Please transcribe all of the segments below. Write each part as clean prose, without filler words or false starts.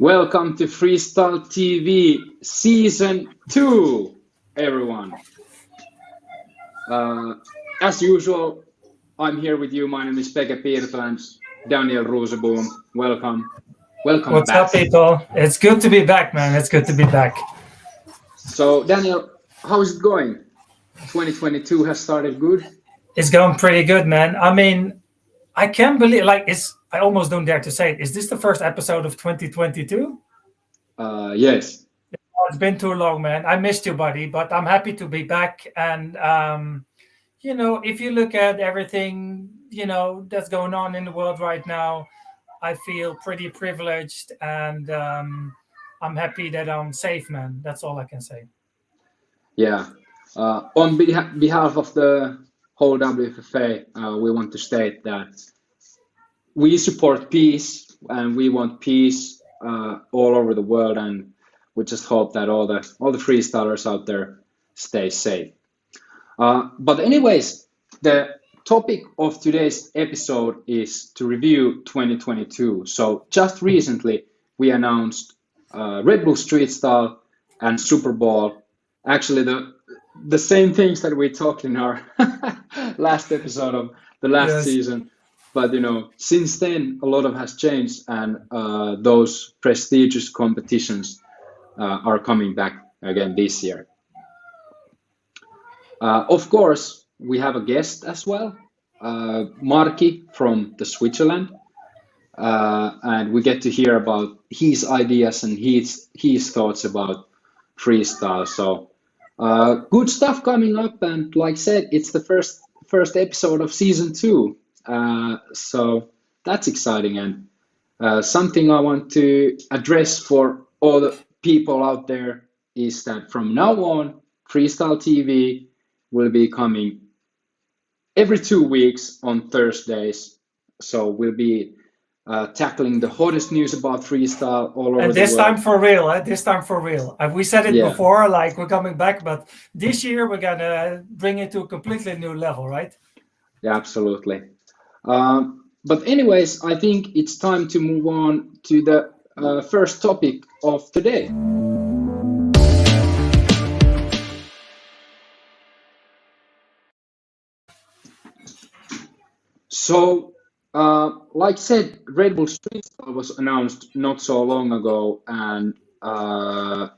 Welcome to Freestyle TV Season 2, everyone. As usual, I'm here with you. My name is PeGe and Daniel Rooseboom. Welcome. What's back. up, people? It's good to be back, man. It's good to be back. So, Daniel, how is it going? 2022 has started good? It's going pretty good, man. I mean, I can't believe, I almost don't dare to say it. Is this the first episode of 2022? Yes. It's been too long, man. I missed you, buddy, but I'm happy to be back. And, if you look at everything, that's going on in the world right now, I feel pretty privileged and I'm happy that I'm safe, man. That's all I can say. Yeah. On behalf of the whole WFFA, we want to state that we support peace and we want peace all over the world, and we just hope that all the freestylers out there stay safe. But anyways, the topic of today's episode is to review 2022. So just recently we announced Red Bull Street Style and Super Bowl. Actually, the same things that we talked in our last episode of the last season. But since then a lot has changed, and those prestigious competitions are coming back again this year. Of course, we have a guest as well, Marky from the Switzerland, and we get to hear about his ideas and his thoughts about freestyle. So good stuff coming up, and like I said, it's the first episode of season 2. So that's exciting, and something I want to address for all the people out there is that from now on, Freestyle TV will be coming every 2 weeks on Thursdays. So we'll be tackling the hottest news about freestyle all over the world. And this time for real, this time for real. We said it before, like we're coming back, but this year we're gonna bring it to a completely new level, right? Yeah, absolutely. But anyways, I think it's time to move on to the first topic of today. So, like I said, Red Bull Street Style was announced not so long ago, and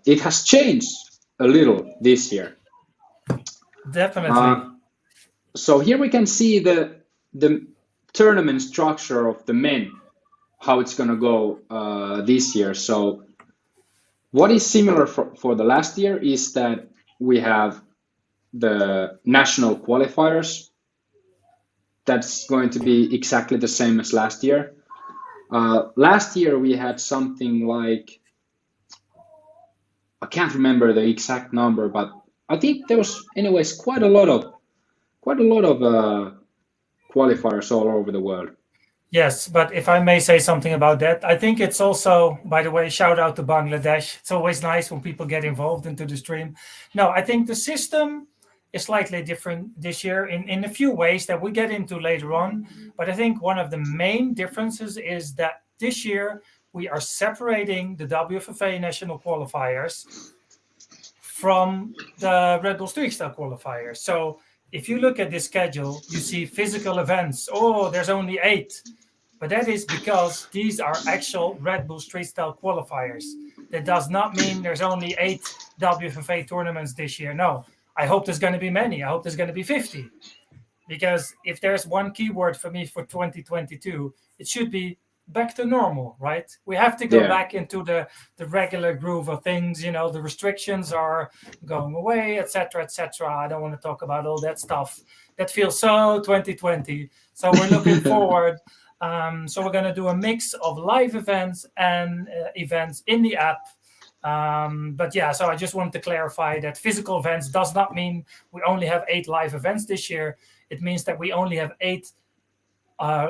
it has changed a little this year. Definitely. So here we can see the tournament structure of the men, how it's going to go this year. So what is similar for the last year is that we have the national qualifiers. That's going to be exactly the same as last year. Last year we had something like, I can't remember the exact number, but I think there was anyways quite a lot of qualifiers all over the world. Yes, but if I may say something about that, I think it's also, by the way, shout out to Bangladesh. It's always nice when people get involved into the stream. No, I think the system is slightly different this year in a few ways that we get into later on. But I think one of the main differences is that this year we are separating the WFFA national qualifiers from the Red Bull Street Style qualifiers. So if you look at this schedule, you see physical events. Oh, there's only 8. But that is because these are actual Red Bull Street Style qualifiers. That does not mean there's only 8 WFFA tournaments this year. No, I hope there's going to be many. I hope there's going to be 50. Because if there's one keyword for me for 2022, it should be back to normal, right? We have to go back into the regular groove of things. The restrictions are going away, etc., etc. I don't want to talk about all that stuff. That feels so 2020. So we're looking forward. So we're going to do a mix of live events and events in the app. So I just want to clarify that physical events does not mean we only have 8 live events this year. It means that we only have 8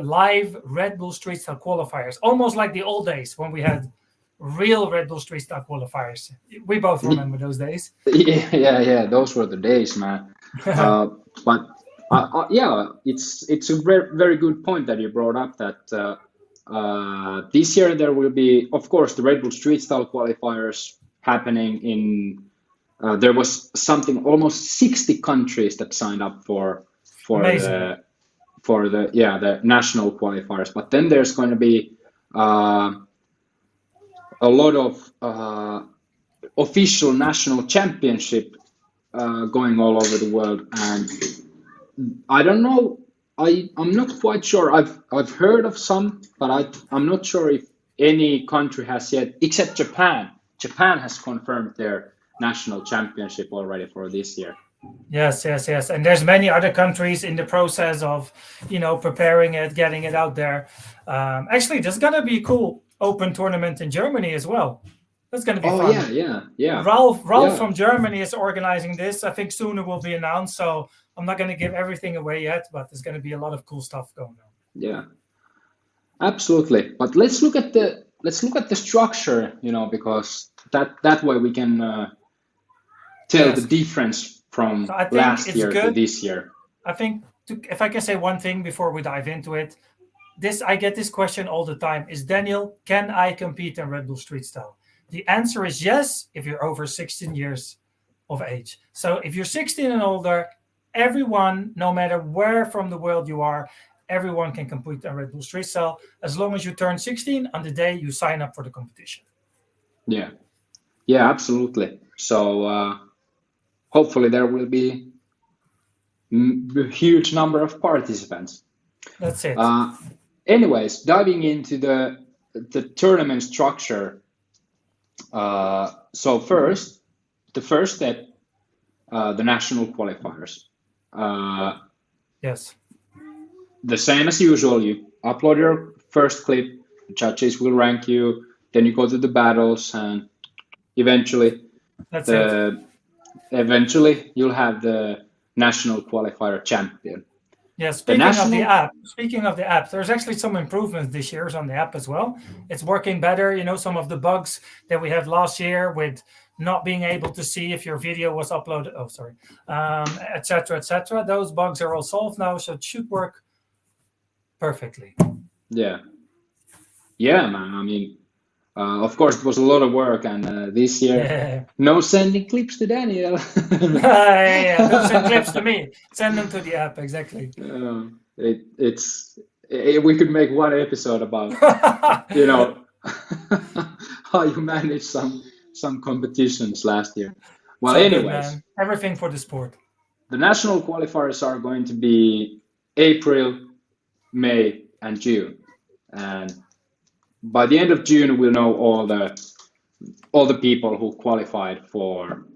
live Red Bull Street Style qualifiers, almost like the old days when we had real Red Bull Street Style qualifiers. We both remember those days. Yeah, those were the days, man. But it's a very good point that you brought up, that This year there will be, of course, the Red Bull Street Style qualifiers happening in. There was something almost 60 countries that signed up for Amazing. the national qualifiers. But then there's going to be a lot of official national championship going all over the world, and I don't know. I'm not quite sure. I've heard of some, but I'm not sure if any country has yet, except Japan. Japan has confirmed their national championship already for this year. Yes. And there's many other countries in the process of, preparing it, getting it out there. Actually, there's gonna be a cool open tournament in Germany as well. That's gonna be fun. Yeah. Ralph Yeah. from Germany is organizing this. I think soon it will be announced. So I'm not gonna give everything away yet, but there's gonna be a lot of cool stuff going on. Yeah, absolutely. But let's look at the structure, because that way we can tell Yes. the difference from So I think last it's year to good. this year. I think if I can say one thing before we dive into it, I get this question all the time: Is Daniel, can I compete in Red Bull Street Style? The answer is yes if you're over 16 years of age. So if you're 16 and older, everyone, no matter where from the world you are, everyone can compete in Red Bull Street Style as long as you turn 16 on the day you sign up for the competition. Yeah, absolutely. So hopefully there will be a huge number of participants. That's it. Anyways, diving into the tournament structure. So first, the first step, the national qualifiers. Yes. The same as usual. You upload your first clip, judges will rank you, then you go to the battles, and eventually That's it. eventually you'll have the national qualifier champion. Yeah, speaking of the app, there's actually some improvements this year on the app as well. It's working better. Some of the bugs that we had last year with not being able to see if your video was uploaded, etc. Those bugs are all solved now, so it should work perfectly. Yeah, man. I mean, of course, it was a lot of work, and this year, no sending clips to Daniel. Don't send clips to me. Send them to the app, exactly. We could make one episode about how you managed some competitions last year. Well, So good, anyways, man. Everything for the sport. the national qualifiers are going to be April, May, and June, and by the end of June, we'll know all the people who qualified for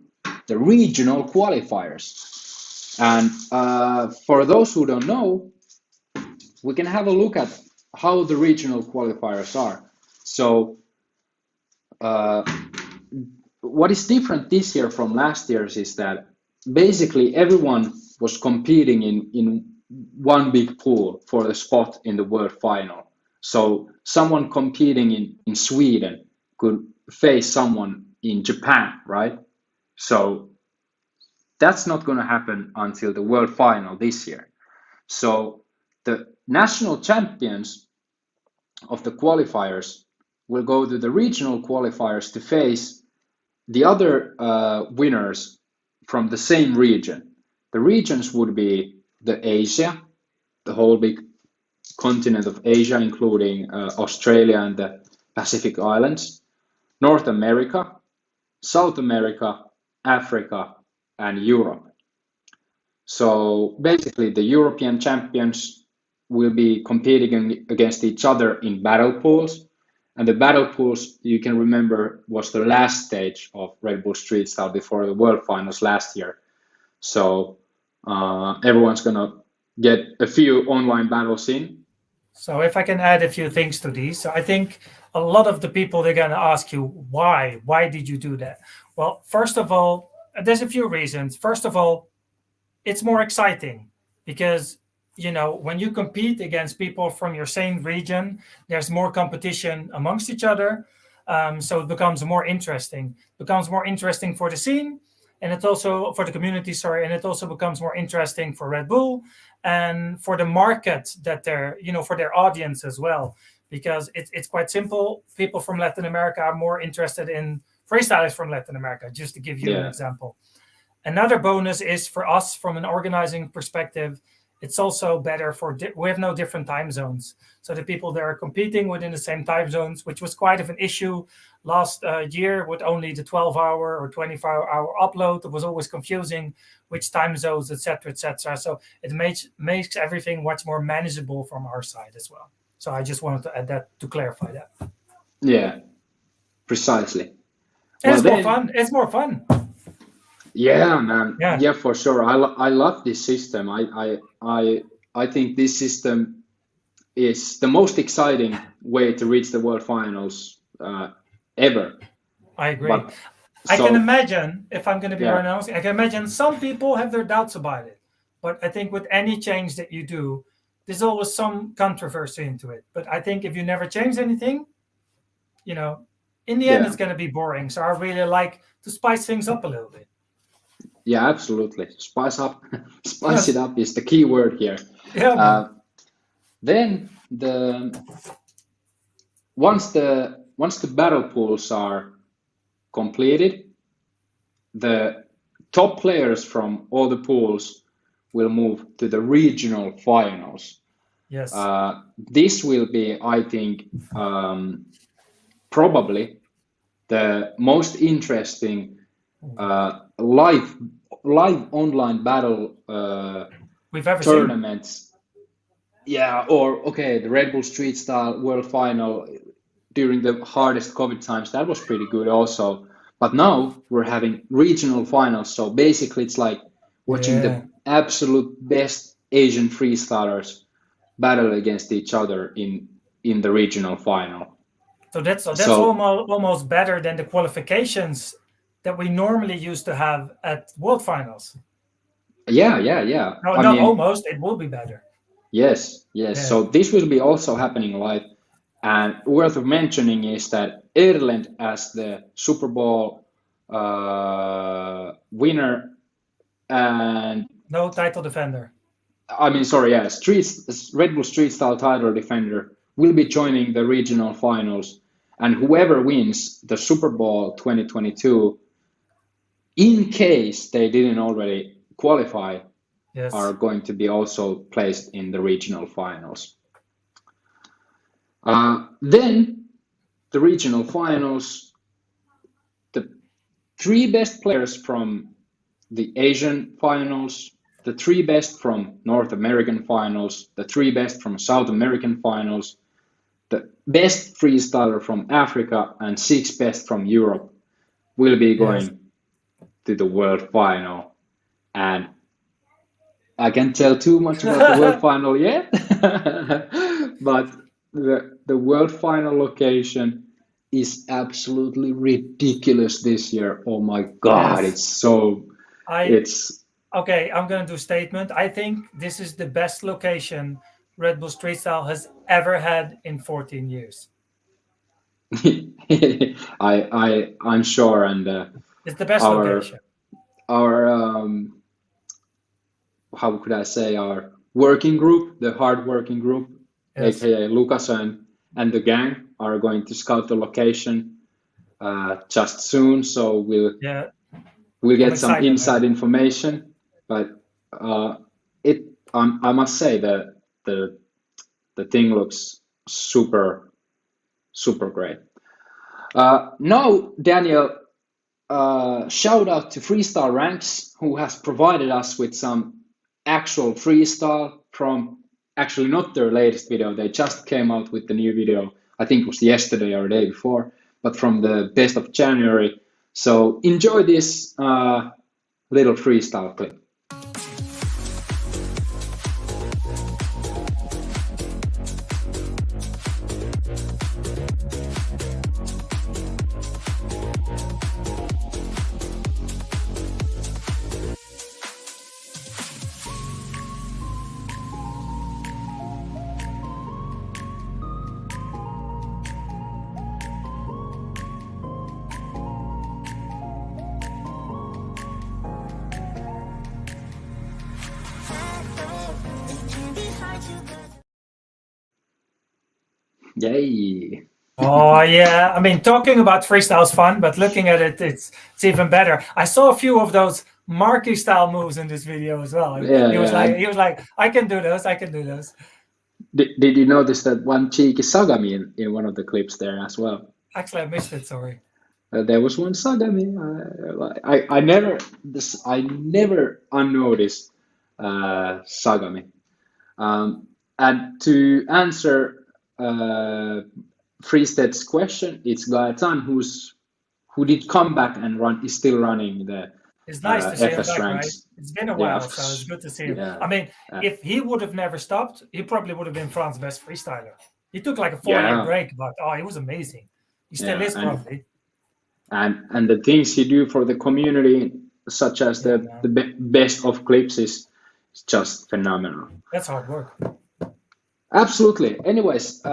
the regional qualifiers. And for those who don't know, we can have a look at how the regional qualifiers are. So what is different this year from last year's is that basically everyone was competing in one big pool for the spot in the world final. So someone competing in Sweden could face someone in Japan, right? So that's not going to happen until the world final this year. So the national champions of the qualifiers will go to the regional qualifiers to face the other winners from the same region. The regions would be the Asia, the whole big continent of Asia, including Australia and the Pacific Islands, North America, South America, Africa, and Europe. So basically, the European champions will be competing against each other in battle pools. And the battle pools, you can remember, was the last stage of Red Bull Street Style before the World Finals last year. So everyone's going to get a few online battles in. So if I can add a few things to these, so I think a lot of the people, they're going to ask you, why? Why did you do that? Well, first of all, there's a few reasons. First of all, it's more exciting because, when you compete against people from your same region, there's more competition amongst each other. So it becomes more interesting. It becomes more interesting for the scene, and it's also for the community, and it also becomes more interesting for Red Bull and for the market that they're, for their audience as well. because it's quite simple. People from Latin America are more interested in freestylers from Latin America, just to give you an example. Another bonus is for us from an organizing perspective, it's also better we have no different time zones. So the people that are competing within the same time zones, which was quite of an issue last year with only the 12-hour or 24-hour upload, it was always confusing which time zones, etc., etc. So it makes everything much more manageable from our side as well. So I just wanted to add that to clarify that. Yeah, precisely. And it's more fun. It's more fun. Yeah, man. Yeah, for sure. I love this system. I think this system is the most exciting way to reach the World Finals ever. I agree. I can imagine, if I'm going to be honest, I can imagine some people have their doubts about it. But I think with any change that you do, there's always some controversy into it. But I think if you never change anything, in the end, it's going to be boring. So I really like to spice things up a little bit. Yeah, absolutely. Spice it up is the key word here. Yeah. Then once the battle pools are completed, the top players from all the pools will move to the regional finals. Yes. This will be, I think, probably the most interesting live online battle we've ever tournaments. Yeah, the Red Bull Street Style World Final during the hardest COVID times, that was pretty good also. But now we're having regional finals, so basically it's like watching the absolute best Asian freestylers battle against each other in the regional final. So that's almost better than the qualifications that we normally used to have at World Finals. Yeah. No, not almost. It will be better. Yes. Yeah. So this will be also happening live. And worth of mentioning is that Ireland, as the Super Bowl winner and no title defender. Red Bull Street Style title defender will be joining the regional finals. And whoever wins the Super Bowl 2022, in case they didn't already qualify, are going to be also placed in the regional finals. Then the regional finals, the 3 best players from the Asian finals, the 3 best from North American finals, the 3 best from South American finals, the best freestyler from Africa, and 6 best from Europe will be going to the world final. And I can't tell too much about the world final yet, but the world final location is absolutely ridiculous this year. Oh my God, it's so... Okay, I'm going to do a statement. I think this is the best location Red Bull Street Style has ever had in 14 years. I'm sure, and it's the best location. Our how could I say, our working group, the hard working group, aka Lucas and the gang, are going to scout the location just soon. So we'll get some inside information. But I must say that the thing looks super great. Now, Daniel, shout out to Freestyle Ranks, who has provided us with some actual freestyle from actually not their latest video. They just came out with the new video, I think it was yesterday or the day before, but from the best of January. So enjoy this little freestyle clip. Yay! Oh yeah, I mean, talking about freestyle is fun, but looking at it, it's even better. I saw a few of those Marky style moves in this video as well. Yeah, He was like, I can do those, I can do those. Did you notice that one cheeky Sagami in one of the clips there as well? Actually, I missed it. Sorry. There was one Sagami. I never unnoticed Sagami. And to answer Freestead's question, it's Gaetan who did come back and is still running the It's nice to see him FS back, ranks. right? It's been a while, so it's good to see him. Yeah. I mean, if he would have never stopped, he probably would have been France's best freestyler. He took like a 4-year break, but he was amazing. He still is probably. And the things he do for the community, such as the best of clips, is just phenomenal. That's hard work. Absolutely. Anyways,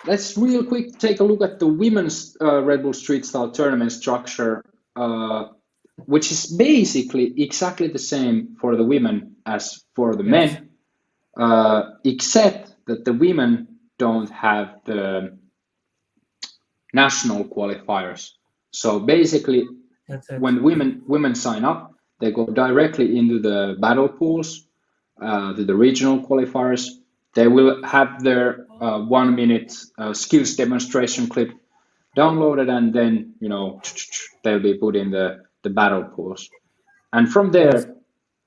let's real quick take a look at the women's Red Bull Street Style tournament structure, which is basically exactly the same for the women as for the men, except that the women don't have the national qualifiers. So basically, when women sign up, they go directly into the battle pools, the regional qualifiers. They will have their 1 minute skills demonstration clip downloaded, and then they'll be put in the battle pools. And from there,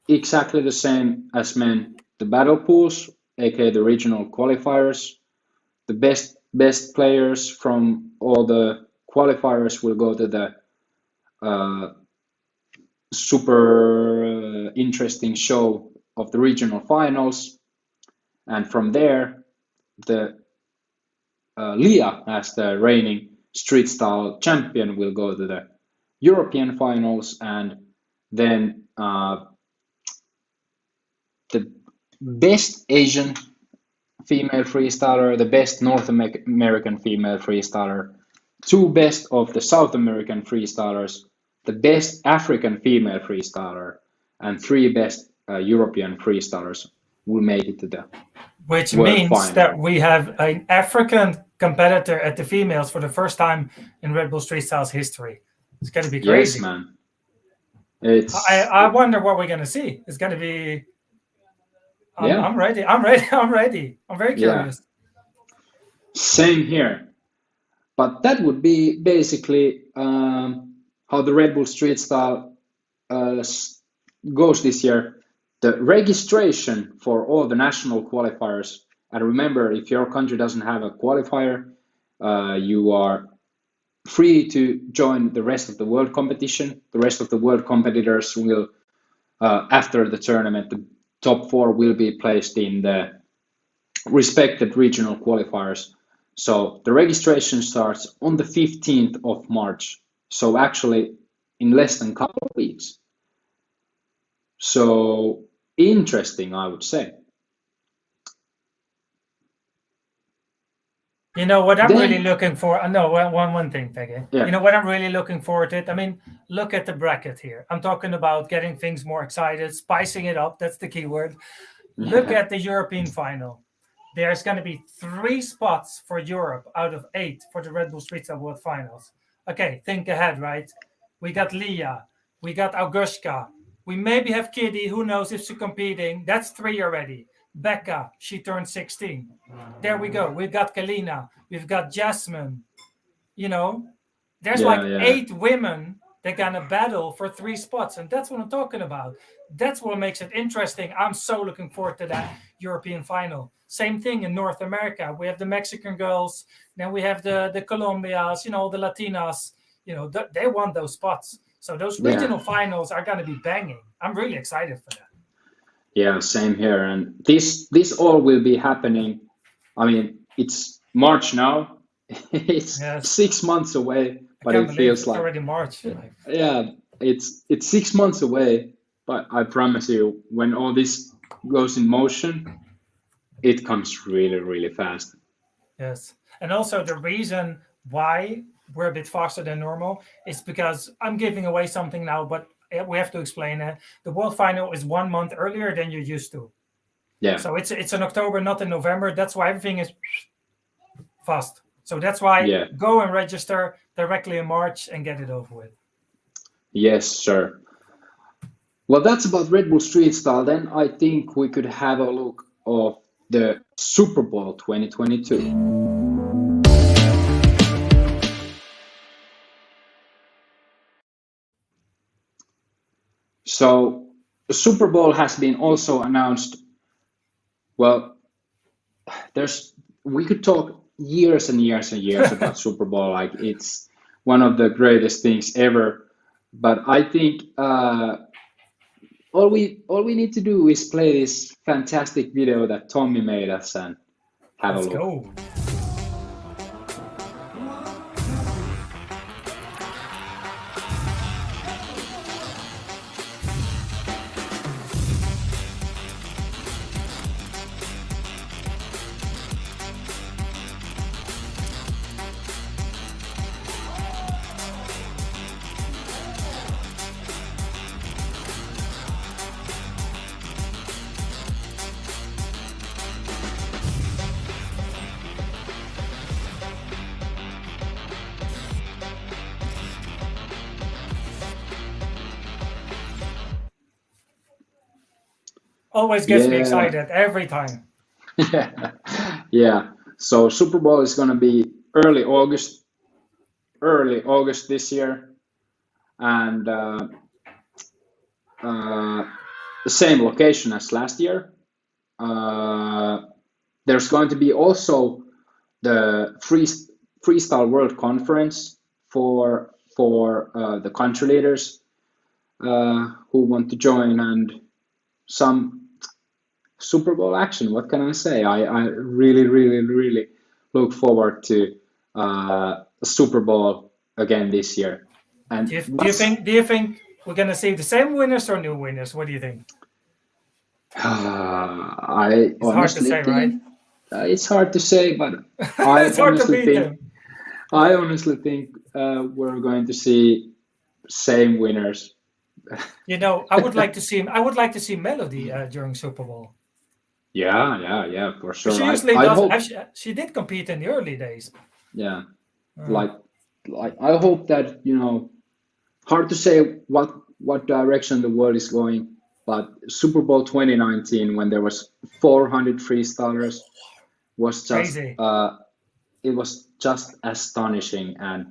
exactly the same as men, the battle pools, aka the regional qualifiers, the best players from all the qualifiers will go to the super interesting show of the regional finals. And from there, the Leah, as the reigning street style champion, will go to the European finals, and then the best Asian female freestyler, the best North American female freestyler, 2 best of the South American freestylers, the best African female freestyler, and 3 best European freestylers will make it to the which World means final. that we have an African competitor at the females for the first time in Red Bull Street Styles history. It's going to be crazy. Yes, man. I wonder what we're going to see. It's going to be. I'm ready. I'm very curious. Same here. But that would be basically how the Red Bull Street Style goes this year. The registration for all the national qualifiers, and remember, if your country doesn't have a qualifier, you are free to join the rest of the world competition. The rest of the world competitors will, after the tournament, the top 4 will be placed in the respected regional qualifiers. So the registration starts on the 15th of March. So actually in less than a couple of weeks. So interesting, I would say. You know what I'm really looking for? No, one thing, PeGe. Yeah. You know what I'm really looking forward to? I mean, look at the bracket here. I'm talking about getting things more excited, spicing it up. That's the key word. Look at the European final. There's going to be 3 spots for Europe out of 8 for the Red Bull Street Style World Finals. Okay, think ahead, right? We got Leah. We got Augusta. We maybe have Kitty. Who knows if she's competing? That's 3 already. Becca, she turned 16. There we go. We've got Kalina. We've got Jasmine. There's 8 women that are going to battle for 3 spots. And that's what I'm talking about. That's what makes it interesting. I'm so looking forward to that European final. Same thing in North America. We have the Mexican girls. Then we have the Colombias, the Latinas. They want those spots. So those regional finals are going to be banging. I'm really excited for that. Yeah, same here. And this all will be happening. I mean, it's March now. It's 6 months away, but it feels like already March. Yeah, it's 6 months away. But I promise you, when all this goes in motion, it comes really, really fast. Yes, and also the reason why we're a bit faster than normal is because I'm giving away something now, but we have to explain it. The World Final is 1 month earlier than you're used to. Yeah. So it's in October, not in November. That's why everything is fast. So that's why Yeah. go and register directly in March and get it over with. Yes, sir. Well, that's about Red Bull Street Style. Then I think we could have a look of the Super Bowl 2022. So the Super Bowl has been also announced. Well, we could talk years and years and years about Super Bowl. Like it's one of the greatest things ever. But I think all we need to do is play this fantastic video that Tommy made us and have Let's a look. go. Always gets me Yeah. excited every time. Yeah. So Super Bowl is gonna be early August this year, and the same location as last year. There's going to be also the Freestyle World Conference for the country leaders who want to join, and some Super Bowl action. What can I say? I really, really, really look forward to Super Bowl again this year. And Do you think we're gonna see the same winners or new winners? What do you think? I It's hard to say, right? It's hard to say, but I It's hard to honestly beat think them. I honestly think we're going to see same winners. You know, I would like to see Melody during Super Bowl. Yeah, for sure. She usually I does. hope, Actually, she did compete in the early days. yeah, like I hope that, hard to say what direction the world is going, but Super Bowl 2019, when there was 400 freestylers, was just Crazy. it was just astonishing, and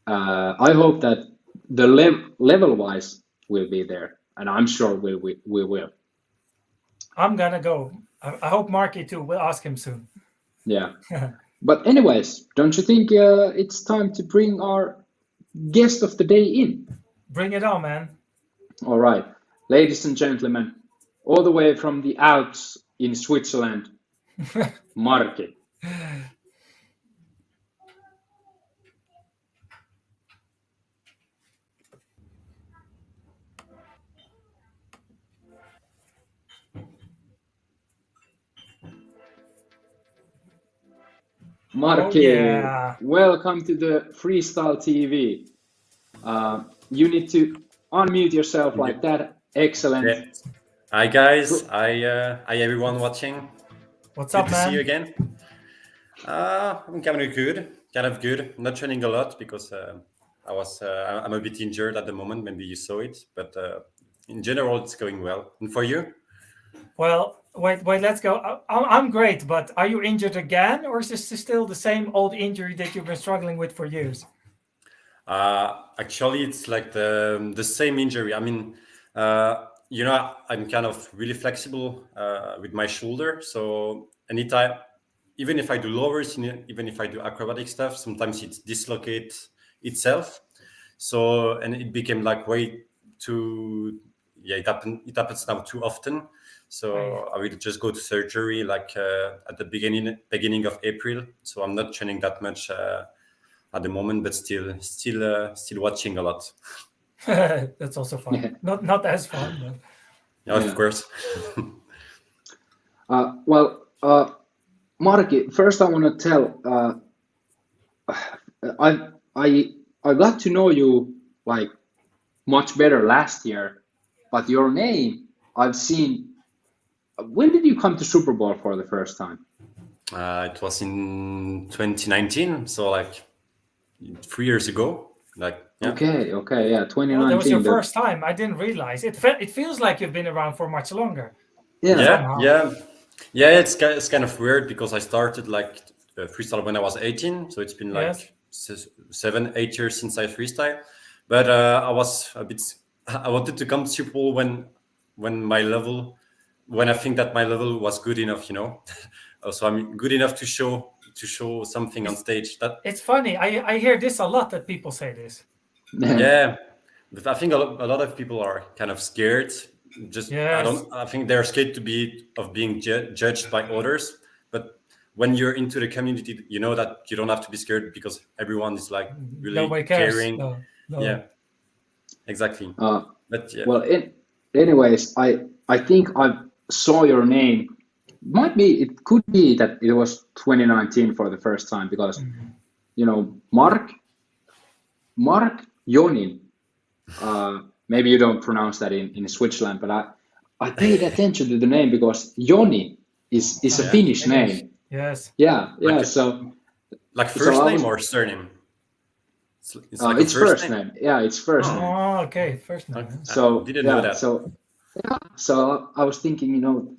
I hope that the level wise will be there, and I'm sure we will. I'm gonna go. I hope Marky too. We'll ask him soon. Yeah. But anyways, don't you think it's time to bring our guest of the day in? Bring it on, man. All right, ladies and gentlemen, all the way from the Alps in Switzerland, Marki. Marki, yeah. welcome to the Freestyle TV. You need to unmute yourself like that. Excellent. Yeah. Hi guys. Hi everyone watching. What's Good up, to man? see you again. I'm kind of good. Not training a lot because I'm a bit injured at the moment. Maybe you saw it, but in general, it's going well. And for you? Well, wait, let's go. I'm great, but are you injured again, or is this still the same old injury that you've been struggling with for years? Actually, it's like the same injury. I mean, I'm kind of really flexible with my shoulder. So anytime, even if I do lowers, even if I do acrobatic stuff, sometimes it dislocates itself. So, and it became like way too, it happens now too often. So I will just go to surgery like at the beginning of April. So I'm not training that much at the moment, but still watching a lot. That's also fun. Not as fun, but yeah, of course. Marki, first I want to tell. I got to know you like much better last year, but your name I've seen. When did you come to Super Bowl for the first time? It was in 2019, so like 3 years ago. Like, yeah. Okay, yeah, Oh, 2019. that was your first time. I didn't realize. It feels like you've been around for much longer. Yeah. Somehow. Yeah. It's kind of weird because I started like freestyle when I was 18, so it's been like Yes. 7-8 years since I freestyle. But I was a bit. I wanted to come to Super Bowl when I think that my level was good enough, you know. So I'm good enough to show something on stage. That It's funny. I hear this a lot, that people say this. yeah, but I think a lot of people are kind of scared. Just Yes. I think they're scared of being judged by others. But when you're into the community, you know that you don't have to be scared because everyone is like really Nobody cares. caring. No. Yeah, exactly. But yeah. Well, anyways, I think I saw your name. It could be that it was 2019 for the first time because, you know, Mark Jonin. Maybe you don't pronounce that in Switzerland, but I paid attention to the name because Joni is a Finnish name. Yes. Yeah. Like, so like first name or surname? It's like it's first name. Yeah, it's first name. Oh, okay, first name. So didn't know that. So I was thinking, you know,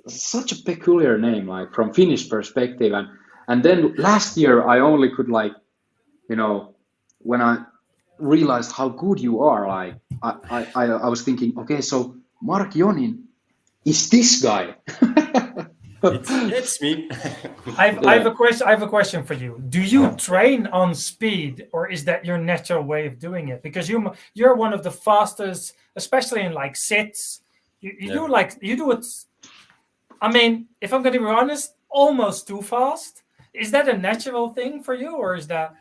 such a peculiar name, like from Finnish perspective, and then last year I only could, like, you know, when I realized how good you are, like I was thinking, okay, so Mark Jonin is this guy. It's me. I have a question for you. Do you train on speed, or is that your natural way of doing it? Because you're one of the fastest, especially in like sits. You do it. I mean, if I'm going to be honest, almost too fast. Is that a natural thing for you, or is that?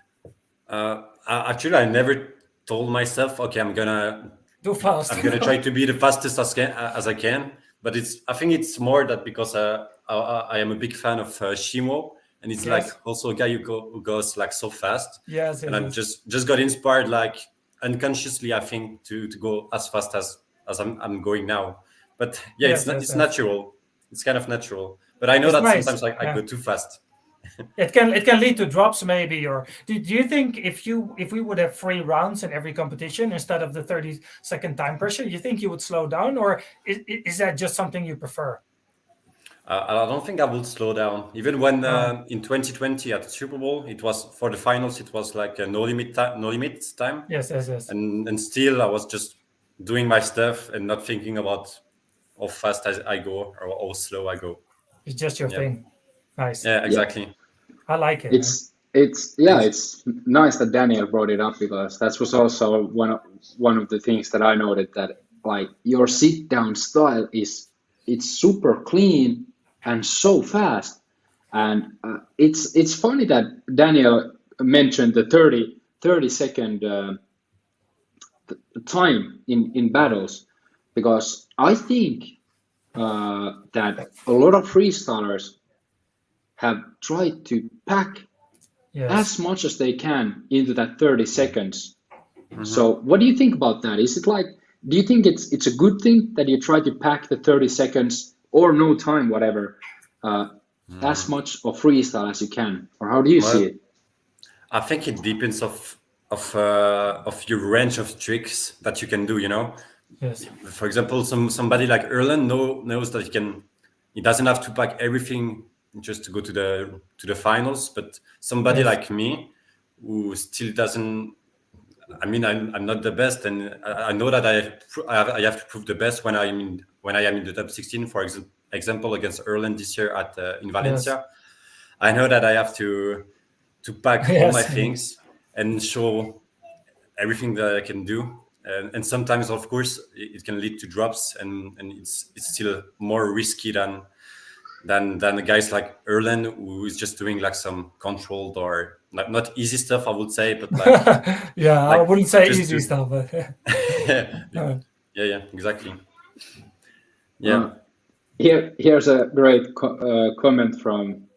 Actually, I never told myself, okay, I'm gonna do fast. I'm gonna try to be the fastest as I can. But I think it's more that because I am a big fan of Shimo, and it's like also a guy who goes like so fast. Yes. And I'm just got inspired, like unconsciously, I think, to go as fast as I'm going now. But yeah, it's natural. It's kind of natural. But I know that nice. Sometimes I go too fast. It can lead to drops maybe, or do you think if we would have 3 rounds in every competition instead of the 30-second time pressure, you think you would slow down, or is that just something you prefer? I don't think I would slow down. Even when in 2020 at the Super Bowl, it was for the finals. It was like a no limit time. Yes. And still I was just doing my stuff and not thinking about how fast I go or how slow I go. It's just your thing. Nice. Yeah, exactly. Yeah. I like it. It's nice that Daniel brought it up, because that was also one of the things that I noted, that like your sit down style it's super clean and so fast, and it's funny that Daniel mentioned the 30-second time in battles, because I think that a lot of freestylers have tried to pack as much as they can into that 30 seconds. Mm-hmm. So what do you think about that? Is it like, do you think it's a good thing that you try to pack the 30 seconds or no time, whatever, as much of freestyle as you can? Or how do you see it? I think it depends of your range of tricks that you can do, you know? Yes. For example, somebody like Erlen knows that he doesn't have to pack everything just to go to the finals, but somebody like me who still doesn't. I mean, I'm not the best, and I know that I have to prove the best when I am in the top 16. For example, against Erlen this year in Valencia, yes. I know that I have to pack all my things and show everything that I can do. And sometimes, of course, it can lead to drops, and it's still more risky than the guys like Erlen, who is just doing like some controlled or not easy stuff, I would say, but like I wouldn't say easy stuff, but yeah, exactly. Yeah. Here's a great comment from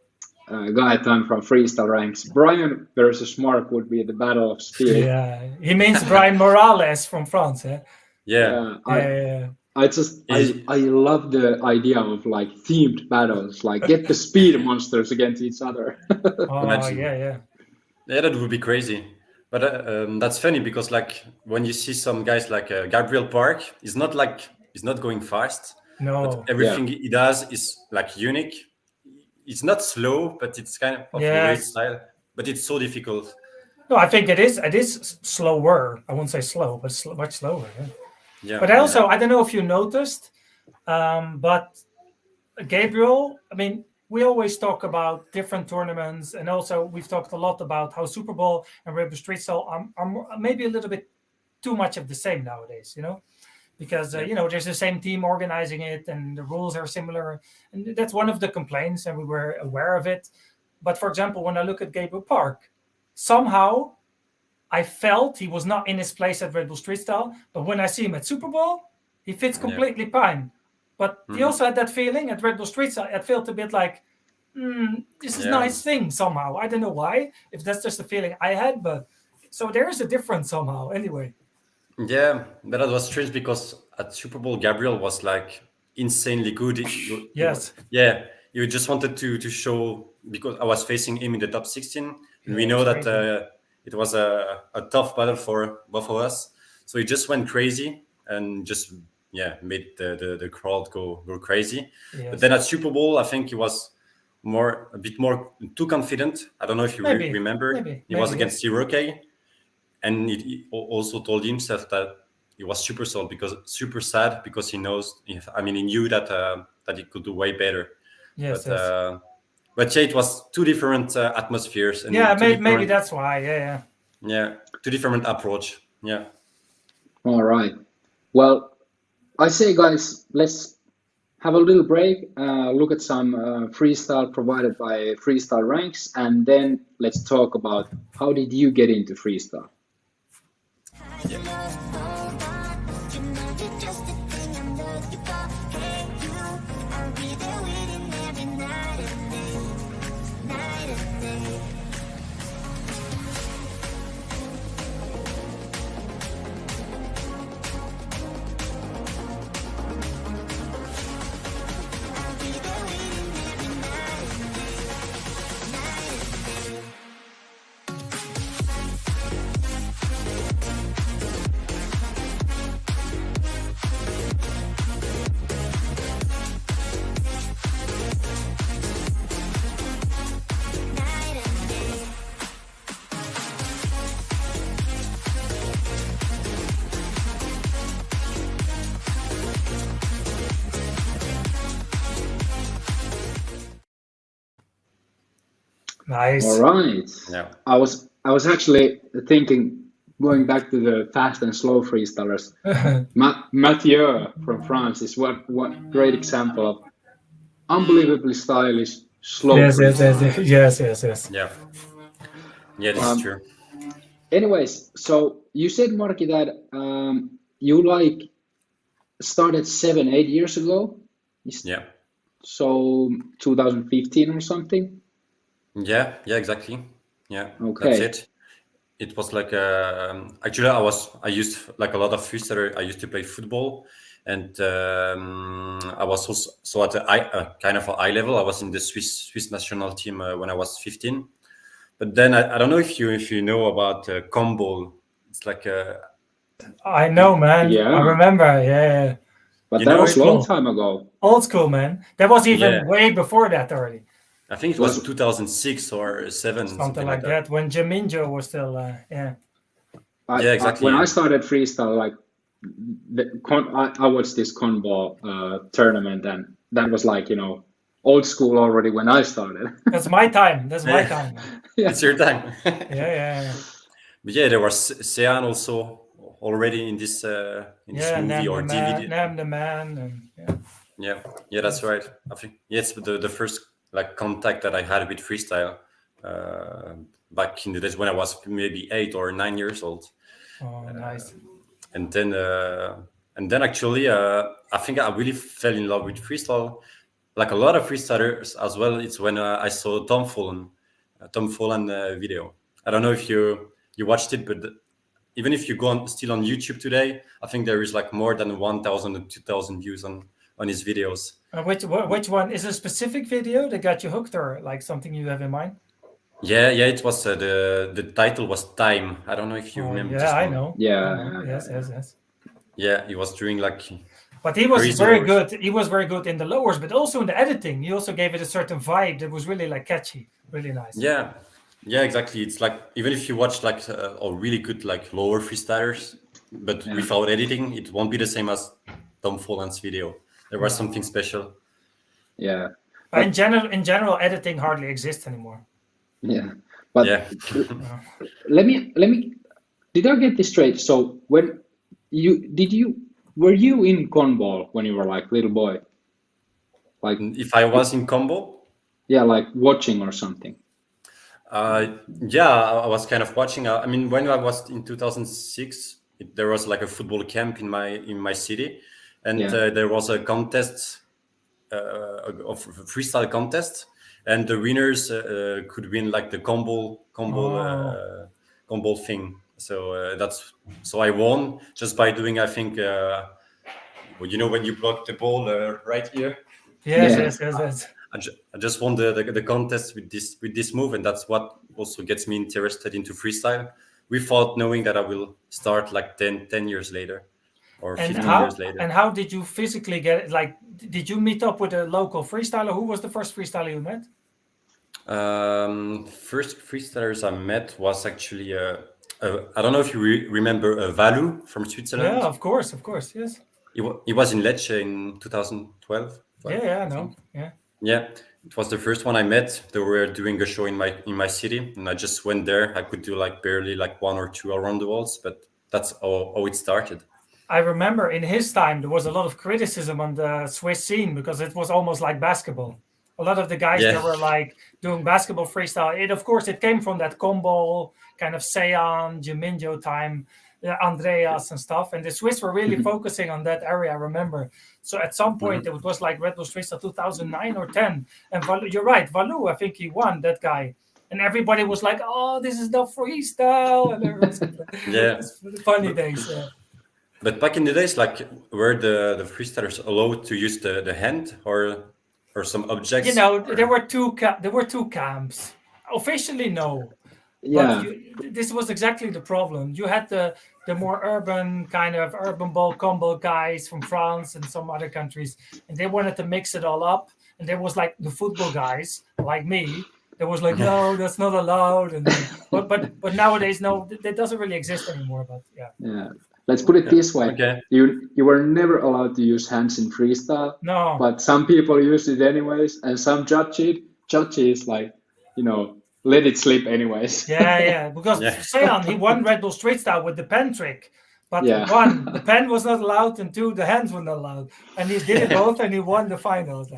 Gaetan from Freestyle Ranks. Brian versus Mark would be the battle of speed. Yeah, he means Brian Morales from France. Yeah. I love the idea of like themed battles, like get the speed monsters against each other. Oh Imagine. yeah. Yeah, that would be crazy. But that's funny because like when you see some guys like Gabriel Park, he's not going fast, but No. everything he does is like unique. It's not slow, but it's kind of a weird Yes. style. But it's so difficult. No, I think it is slower. I won't say slow, but much slower. Yeah. Yeah. But also, I don't know if you noticed, but Gabriel, I mean, we always talk about different tournaments, and also we've talked a lot about how Super Bowl and Rainbow Street Style are maybe a little bit too much of the same nowadays, you know, because there's the same team organizing it, and the rules are similar, and that's one of the complaints, and we were aware of it. But for example, when I look at Gabriel Park, somehow I felt he was not in his place at Red Bull Street Style, but when I see him at Super Bowl, he fits completely fine. But he also had that feeling at Red Bull Street Style. It felt a bit like, this is a nice thing somehow. I don't know why, if that's just a feeling I had, but so there is a difference somehow anyway. Yeah, but that was strange because at Super Bowl, Gabriel was like insanely good. Yes. You just wanted to show, because I was facing him in the top 16. And we know it's that it was a tough battle for both of us. So he just went crazy and just made the crowd go crazy. Yes. But then at Super Bowl, I think he was a bit more too confident. I don't know if you remember. He was against Zero K. And he also told himself that he was super sad because he knows. He knew that he could do way better. Yes. But it was two different atmospheres. And maybe that's why. Yeah. Yeah, two different approach. Yeah. All right. Well, I say, guys, let's have a little break. Look at some freestyle provided by Freestyle Ranks, and then let's talk about how did you get into freestyle. Nice. All right. Yeah. I was actually thinking, going back to the fast and slow freestylers. Mathieu from France is what great example of unbelievably stylish slow. Yes. Yeah. Yeah, this is true. Anyways, so you said, Marky, that you started 7-8 years ago. Yeah. So 2015 or something. Yeah, exactly. Yeah, Okay. That's it. It was like actually I used like a lot of freestyler. I used to play football, and I was also at a kind of a high level. I was in the Swiss national team when I was 15. But then I don't know if you know about combo. It's like I know, man. Yeah. I remember. Yeah. But You that know was it? a long time ago. Old school, man. That was even Yeah. way before that already. I think it was 2006 or 7, Something like that. When Jaminjo was still, yeah. Yeah, exactly. When I started freestyle, I watched this combo tournament, and that was old school already when I started. That's my time. That's my time. Yeah. It's your time. Yeah. But yeah, there was Sean also already in this movie or DVD. Nam the Man. And, Yeah, that's right. I think it's the first contact that I had with freestyle back in the days when I was maybe 8 or 9 years old. Oh, nice. And then actually I think I really fell in love with freestyle, like a lot of freestylers as well. It's when I saw Tom Follen video. I don't know if you watched it, but even if you go on still on YouTube today, I think there is like more than 1,000 or 2,000 views on his videos. Which one is a specific video that got you hooked, or like something you have in mind? Yeah, it was the title was Time. I don't know if you remember. Yeah, I know. Yeah. Yes. Yeah, he was doing like. But he was crazy very lowers. good. He was very good in the lowers, but also in the editing. He also gave it a certain vibe that was really like catchy, really nice. Yeah, exactly. It's like even if you watch like a really good like lower freestylers, but without editing, it won't be the same as Tom Folland's video. There was something special. Yeah. But in general, editing hardly exists anymore. Yeah. But Yeah. let me. Did I get this straight? So when were you in Conball when you were like little boy? Like If I was in combo, yeah, like watching or something. yeah, I was kind of watching. I mean, when I was in 2006, there was like a football camp in my city, and there was a contest of freestyle contest, and the winners could win like the combo thing. So I won just by doing, I think, well, you know, when you block the ball right here. Yes. I just won the contest with this move, and that's what also gets me interested into freestyle, without knowing that I will start like 10 years later or 15 years later. And how did you physically get it? Like, did you meet up with a local freestyler? Who was the first freestyler you met? First freestylers I met was actually I don't know if you remember Valu from Switzerland. Yeah, of course, yes. He was in Lecce in 2012. Yeah, I know. Yeah, it was the first one I met. They were doing a show in my city, and I just went there. I could do like barely like 1 or 2 around the walls, but that's how it started. I remember in his time there was a lot of criticism on the Swiss scene because it was almost like basketball. A lot of the guys that were like doing basketball freestyle, of course it came from that combo kind of Sean, Jaminjo time, Andreas and stuff, and the Swiss were really focusing on that area. I remember. So at some point it was like Red Bull Freestyle 2009 or 10, and you're right, Valu, I think he won, that guy, and everybody was like, "Oh, this is the freestyle," and everyone's it's funny days. Yeah. But back in the days, like, were the freestylers allowed to use the hand or some objects? You know, there were two camps. Officially, no. Yeah. But this was exactly the problem. You had the more urban kind of urban ball combo guys from France and some other countries, and they wanted to mix it all up. And there was like the football guys like me. There was like, no, that's not allowed. And but nowadays, no, that doesn't really exist anymore. But yeah. Let's put it this way. Okay. You were never allowed to use hands in freestyle. No. But some people used it anyways, and some judges like, you know, let it slip anyways. Yeah. Because Sean, he won Red Bull Street Style with the pen trick. But one, the pen was not allowed, and two, the hands were not allowed. And he did it both, and he won the finals.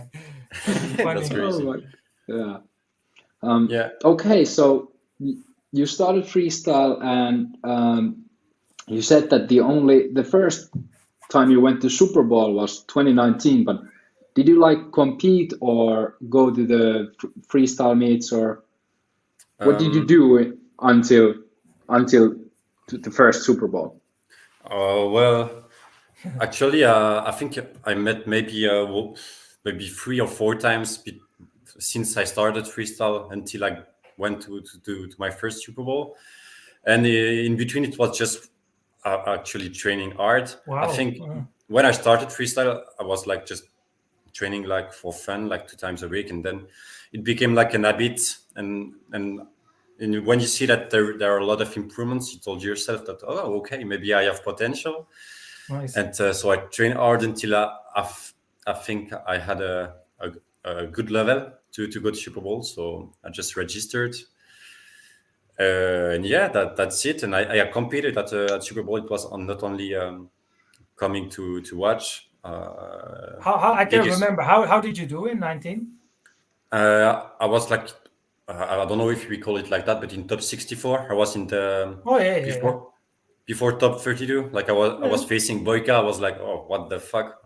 That's crazy. Okay, so you started freestyle, and you said that the first time you went to Super Bowl was 2019. But did you like compete or go to the freestyle meets, or what did you do until the first Super Bowl? Well, actually, I think I met maybe 3 or 4 times since I started freestyle until I went to my first Super Bowl, and in between it was just actually training hard. Wow. I think when I started freestyle, I was like just training like for fun, like 2 times a week, and then it became like an habit. And when you see that there are a lot of improvements, you told yourself that, oh, okay, maybe I have potential. Nice. And so I trained hard until I think I had a good level to go to Super Bowl. So I just registered. And that's it. And I competed at Super Bowl. It was not only coming to watch. How I can't remember. How did you do in 19? I was like, I don't know if we call it like that, but in top 64. I was in the before top 32. Like I was facing Boyka. I was like, oh, what the fuck?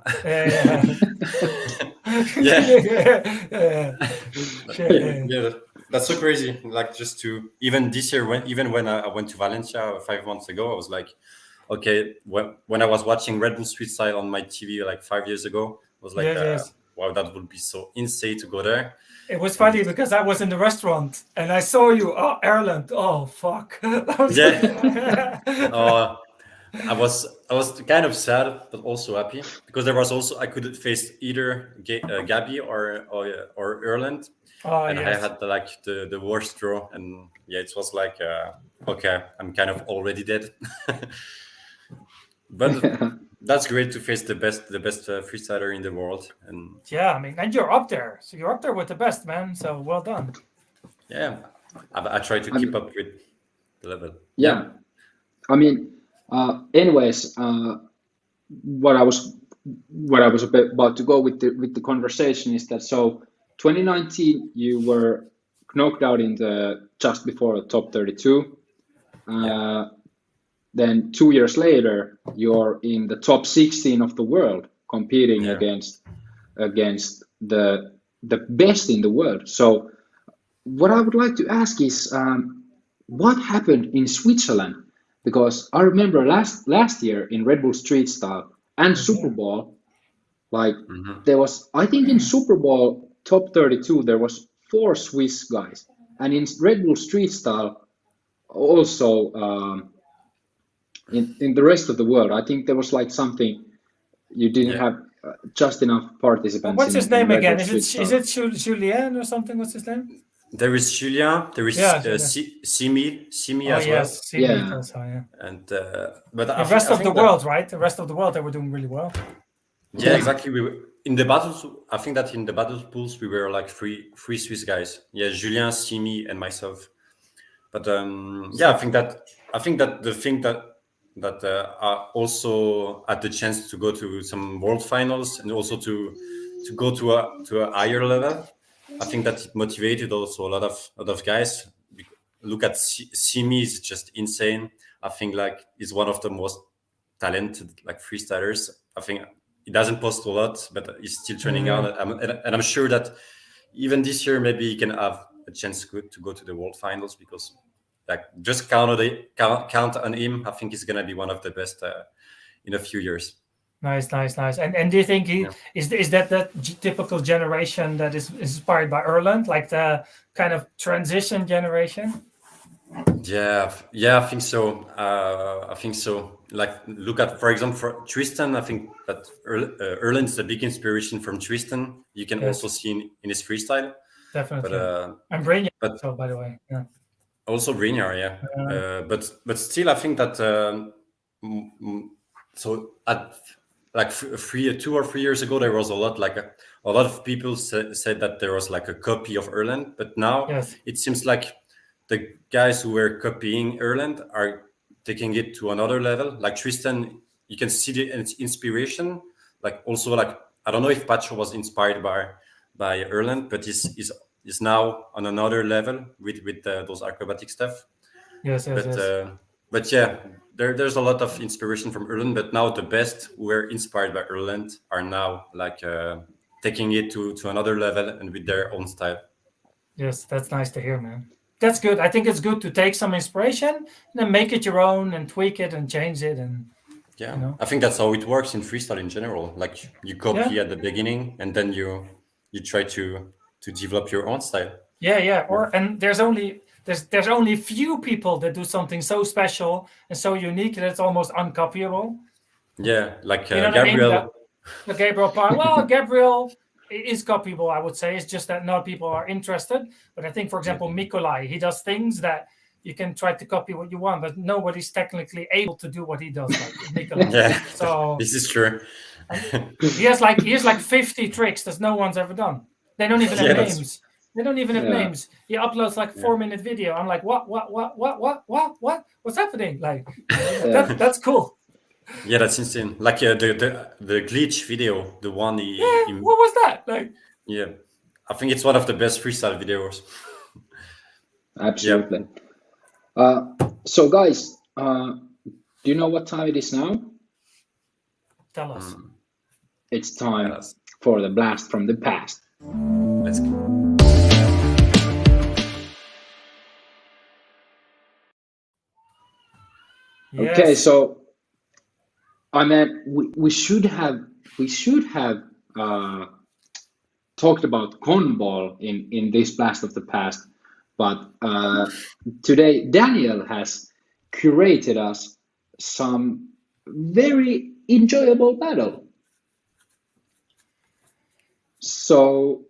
That's so crazy. Like just to even this year, when I went to Valencia 5 months ago, I was like, okay, when I was watching Red Bull Street Style on my TV like 5 years ago, I was like, Yes. wow, that would be so insane to go there. It was funny because I was in the restaurant and I saw you. Oh, Ireland. Oh, fuck. Yeah. I was kind of sad, but also happy because there was also I could face either Gabby or Ireland, and I had the worst draw, and it was like okay, I'm kind of already dead. But that's great to face the best freestyler in the world, and yeah, I mean, and you're up there, so you're up there with the best, man. So well done. Yeah, I try to keep up with the level. Yeah, I mean. Anyways, what I was about to go with the conversation is that 2019 you were knocked out in the just before the top 32. Then 2 years later you're in the top 16 of the world competing against the best in the world. So what I would like to ask is what happened in Switzerland? Because I remember last year in Red Bull Street Style and Super Bowl, like there was, I think in Super Bowl top 32 there was 4 Swiss guys, and in Red Bull Street Style also in the rest of the world, I think there was like something you didn't have just enough participants. What's his name again? Is it Julien or something? What's his name? There is Julien. There is Simi as well. Simi also, and but the rest of the world, right? The rest of the world, they were doing really well. Yeah, exactly. We were in the battles. I think that in the battle pools we were like three Swiss guys. Yeah, Julien, Simi, and myself. But I think that the thing that I also had the chance to go to some world finals and also to go to a higher level. I think that it motivated also a lot of guys. Look at Simi, is just insane. I think like he's one of the most talented like freestylers. I think he doesn't post a lot, but he's still training out. And I'm sure that even this year maybe he can have a chance to go to the world finals because like just count on him. I think he's gonna be one of the best in a few years. Nice. And do you think is that typical generation that is inspired by Ireland, like the kind of transition generation? Yeah, I think so. Like look at, for example, for Tristan. I think that Ireland's a big inspiration from Tristan. You can also see in his freestyle. Definitely. And Brainyard, by the way. Yeah. Also Brainyard, but still, I think that so at like 2 or 3 years ago, there was a lot of people said that there was like a copy of Ireland, but now it seems like the guys who were copying Ireland are taking it to another level. Like Tristan, you can see the inspiration. Like also, like I don't know if Pacho was inspired by Ireland, but is now on another level with those acrobatic stuff. But yeah, there's a lot of inspiration from Ireland, but now the best who were inspired by Ireland are now like taking it to another level and with their own style. Yes, that's nice to hear, man. That's good. I think it's good to take some inspiration and then make it your own and tweak it and change it. And I think that's how it works in freestyle in general. Like you copy at the beginning and then you try to develop your own style. And there's only few people that do something so special and so unique that it's almost uncopyable. Yeah, like Gabriel. I mean? Gabriel Parr. Well, Gabriel is copyable, I would say. It's just that not people are interested. But I think, for example, Mikolai, he does things that you can try to copy what you want, but nobody's technically able to do what he does, like Mikolai. Yeah, so this is true. he has like 50 tricks that no one's ever done. They don't even have names. They don't even have names. He uploads like 4-minute video. I'm like, what? What's happening? Like, that's cool. Yeah, that's insane. Like the glitch video, the one what was that? Like, yeah, I think it's one of the best freestyle videos. Absolutely. So guys, do you know what time it is now? Tell us. It's time for the blast from the past. Let's go. Okay, Yes. so I mean, we should have talked about cornball in this blast of the past, but today Daniel has curated us some very enjoyable battle. So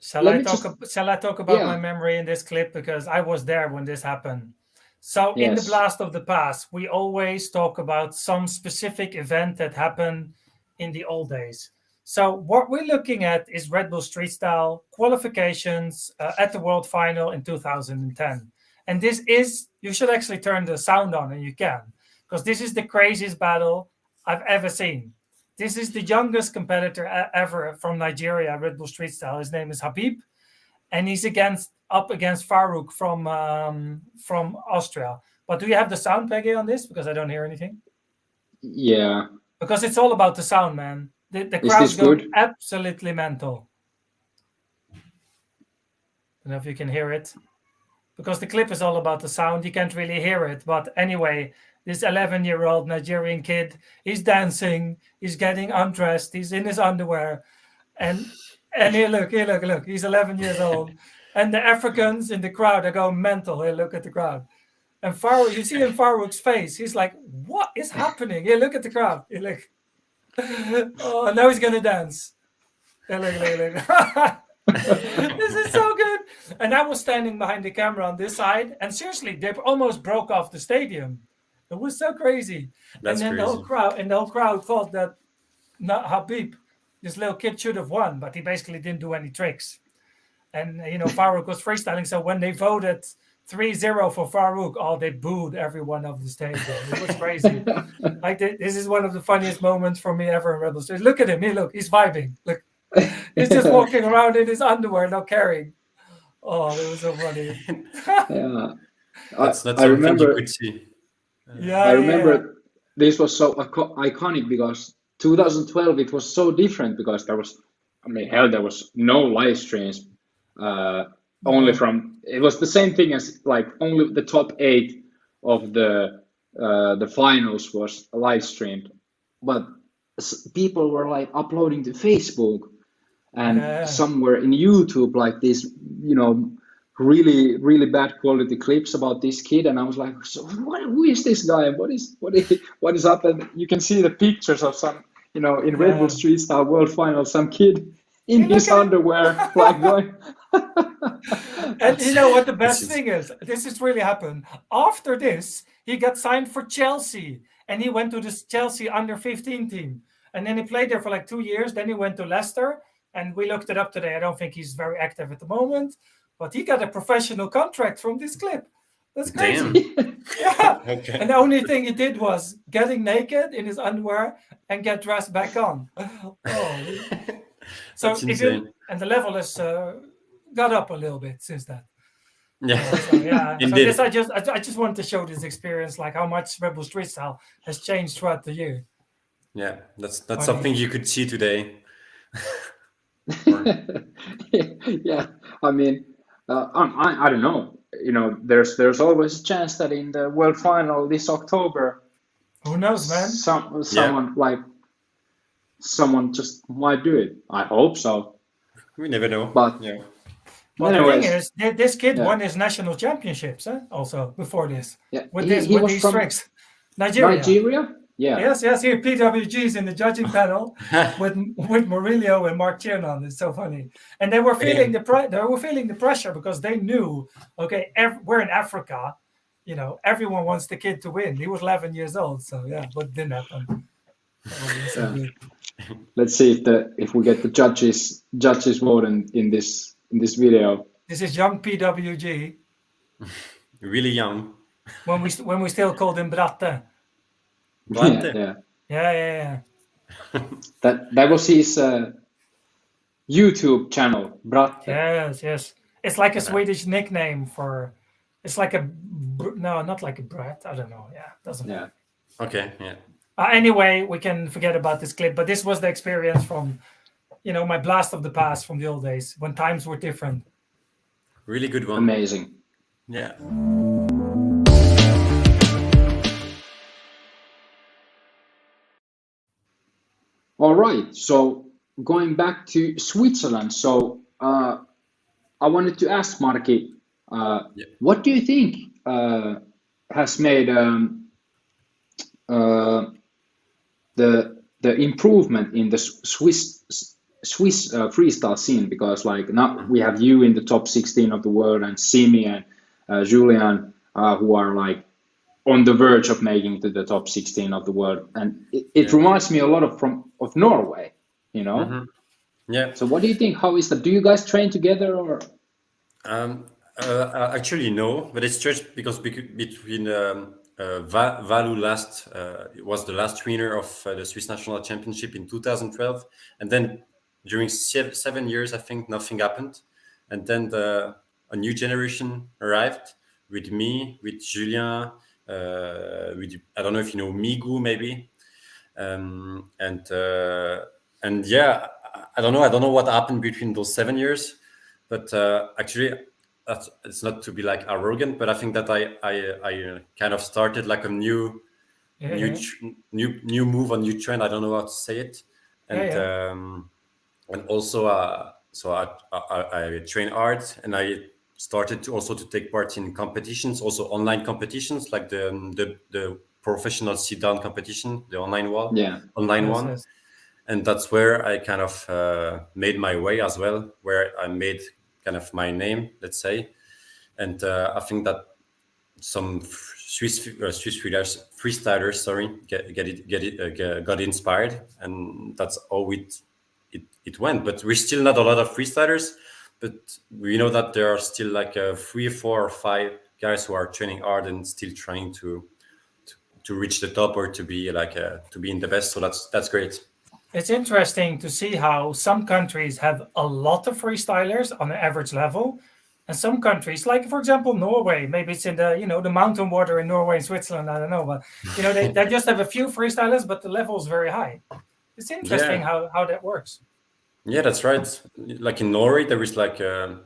Shall let I me talk? just Shall I talk about my yeah, memory in this clip because I was there when this happened. So in the yes, blast of the past, we always talk about some specific event that happened in the old days. So what we're looking at is Red Bull Street Style qualifications at the World Final in 2010. And this is, you should actually turn the sound on, and you can, because this is the craziest battle I've ever seen. This is the youngest competitor ever from Nigeria, Red Bull Street Style. His name is Habib, and he's up against Farouk from Austria. But do you have the sound, PeGe, on this? Because I don't hear anything. yeah. Because it's all about the sound, man. The Is this crowd's going good? absolutely mental. I don't know if you can hear it. Because the clip is all about the sound, you can't really hear it. But anyway, this 11-year-old Nigerian kid, he's dancing, he's getting undressed, he's in his underwear, and here look, he's 11 years old, and the Africans in the crowd are going mental. Here, look at the crowd, and Farouk, you see in Farouk's face, he's like, "What is happening?" Here, look at the crowd. Here, look. Oh, now he's gonna dance. Here, look. This is so good. And I was standing behind the camera on this side, and seriously, they almost broke off the stadium. It was so crazy. That's And then crazy. the whole crowd thought that Habib, this little kid, should have won, but he basically didn't do any tricks. And Farouk was freestyling, so when they voted 3-0 for Farouk, oh, they booed everyone off the stage. It was crazy. Like this is one of the funniest moments for me ever in Rebel Street. Look at him. Look, he's vibing. Look. He's just walking around in his underwear, not caring. Oh, it was so funny. Yeah. That's not I something you remember. could see. I remember this was so iconic because 2012 it was so different because there was, I mean, hell, there was no live streams. Only from it was the same thing as like only the top 8 of the finals was live streamed, but people were like uploading to Facebook and somewhere in YouTube like this, really bad quality clips about this kid, and I was like, so who is this guy? What is up? And you can see the pictures of some, in Red Bull Street Style World Final, some kid in his underwear, like going. And you know what the best thing is? This has really happened. After this, he got signed for Chelsea, and he went to this Chelsea under 15 team, and then he played there for like 2 years. Then he went to Leicester, and we looked it up today. I don't think he's very active at the moment, but he got a professional contract from this clip. That's crazy. Damn. Yeah. Okay. And the only thing he did was getting naked in his underwear and get dressed back on. Oh. So That's insane. and the level has got up a little bit since that. Yeah. So Indeed. this I just wanted to show this experience, like how much Rebel Street Style has changed throughout the year. Yeah, that's Funny. something you could see today. Yeah, I mean, I don't know. There's always a chance that in the World Final this October, Who knows, man? someone just might do it. I hope so. We never know. But yeah. Well, the anyways, thing is, this kid won his national championships, also before this. yeah, With he was these from tricks. Nigeria. Nigeria. Yeah. Yes, here PWG's in the judging panel with Murillo and Marc on. It's so funny, and they were feeling the pressure because they knew, okay, we're in Africa, everyone wants the kid to win. He was 11 years old, so yeah, but it didn't happen. Let's see if we get the judges vote in this video. This is young PWG. Really young. When we still called him Bratte. Yeah. That was his YouTube channel, Bratte. Yes. It's like a Swedish nickname for. It's like not like a brat. I don't know. Yeah, doesn't matter. Okay. Yeah. Anyway, we can forget about this clip, but this was the experience from, my blast of the past from the old days when times were different. Really good one. Amazing. Yeah. All right. So going back to Switzerland. So I wanted to ask Marky, Yeah. what do you think has made the improvement in the Swiss freestyle scene? Because like now we have you in the top 16 of the world, and Simi and Julian, who are like on the verge of making it to the top 16 of the world, and it Yeah. reminds me a lot of Norway, you know. Mhm. Yeah. So what do you think? How is that? Do you guys train together or? Actually, no, but it's just because between Valu was the last winner of the Swiss National Championship in 2012, and then during 7 years, I think nothing happened, and then a new generation arrived with me, with Julien, with I don't know if you know Migu maybe, and yeah, I don't know what happened between those 7 years, but actually. It's not to be like arrogant, but I think that I kind of started like a new move, a new trend. I don't know how to say it, and also so I train hard, and I started to also to take part in competitions, also online competitions like the professional sit down competition, the online one, Yes. and that's where I kind of made my way as well, where I made kind of my name, let's say, and I think that some Swiss freestylers, sorry, got inspired, and that's how it went. But we're still not a lot of freestylers, but we know that there are still like 3, 4, or 5 guys who are training hard and still trying to reach the top or to be like to be in the best. So that's great. It's interesting to see how some countries have a lot of freestylers on an average level, and some countries, like for example Norway, maybe it's in the the mountain water in Norway and Switzerland, I don't know, but they just have a few freestylers, but the level is very high. It's interesting how that works. Yeah, that's right. Like in Norway, there is like the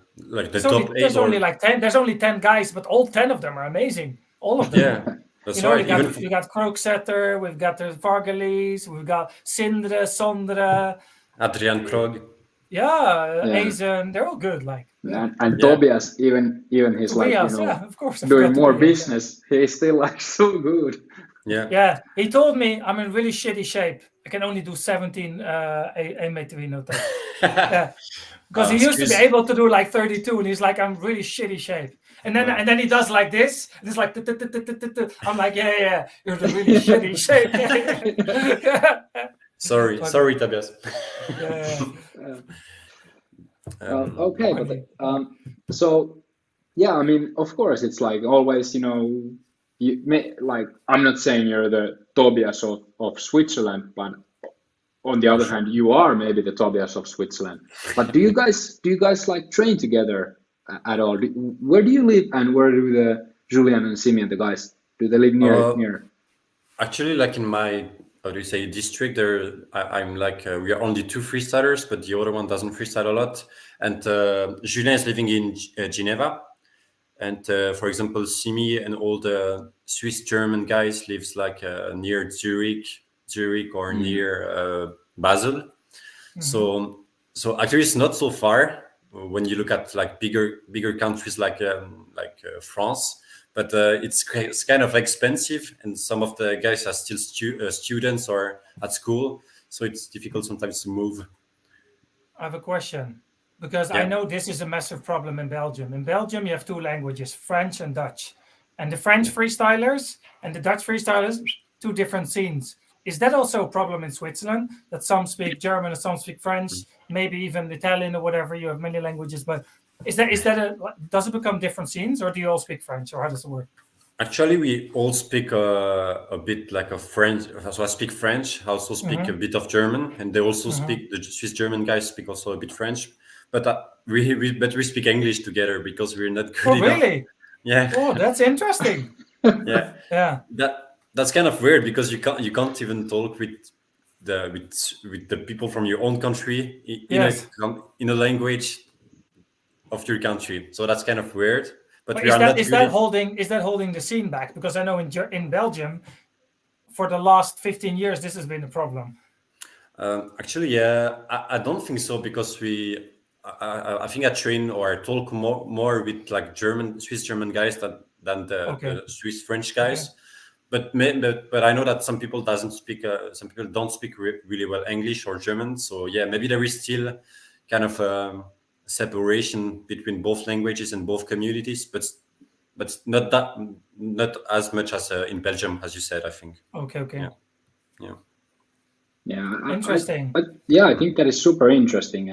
top 8. There's only like 10. There's only 10 guys, but all 10 of them are amazing. All of them. Yeah, that's right. We got Krooksetter, we've got the Vargelis, we've got Sindre, Sondre, Adrian Krog. Yeah, Aizen, they're all good. Like and Tobias, even he's Tobias, like of course, doing more business. He's still like so good. Yeah. He told me I'm in really shitty shape. I can only do 17 A-meter notation. Yeah, because he used to be able to do like 32, and he's like, I'm really shitty shape. And then he does like this, and it's like I'm like, yeah, you're in really shitty shape. Sorry, Tobias. Okay, but so yeah, I mean, of course, it's like always, like I'm not saying you're the Tobias of Switzerland, but on the other hand, you are maybe the Tobias of Switzerland. But do you guys like train together at all? Where do you live, and where do the Julian and Simeon, the guys, do they live near? Actually, like in my district, I'm like we are only 2 freestylers, but the other one doesn't freestyle a lot. And Julien is living in Geneva, and for example, Simi and all the Swiss German guys lives like near Zurich or near Basel. So actually, it's not so far when you look at like bigger countries like France. But it's kind of expensive, and some of the guys are still students or at school, so it's difficult sometimes to move. I have a question, because I know this is a massive problem in Belgium. In Belgium, you have 2 languages, French and Dutch. And the French freestylers and the Dutch freestylers, 2 different scenes. Is that also a problem in Switzerland, that some speak German and some speak French, maybe even Italian or whatever? You have many languages, but does it become different scenes, or do you all speak French, or how does it work? Actually, we all speak a bit like a French. So I speak French. I also speak a bit of German, and they also speak. The Swiss German guys speak also a bit French, but we speak English together because we're not good enough. Really? Yeah. Oh, that's interesting. Yeah. That's kind of weird, because you can't even talk with the people from your own country in a language of your country. So that's kind of weird. But is that holding the scene back? Because I know in Belgium, for the last 15 years, this has been a problem. Actually, yeah, I don't think so because I think I train or I talk more with like Swiss German guys than Okay. the Swiss French guys. But I know that some people some people don't speak really well English or German. So yeah, maybe there is still kind of separation between both languages and both communities, but not as much as in Belgium, as you said. I think. Okay. Yeah. Yeah. Yeah, Interesting. yeah, I think that is super interesting,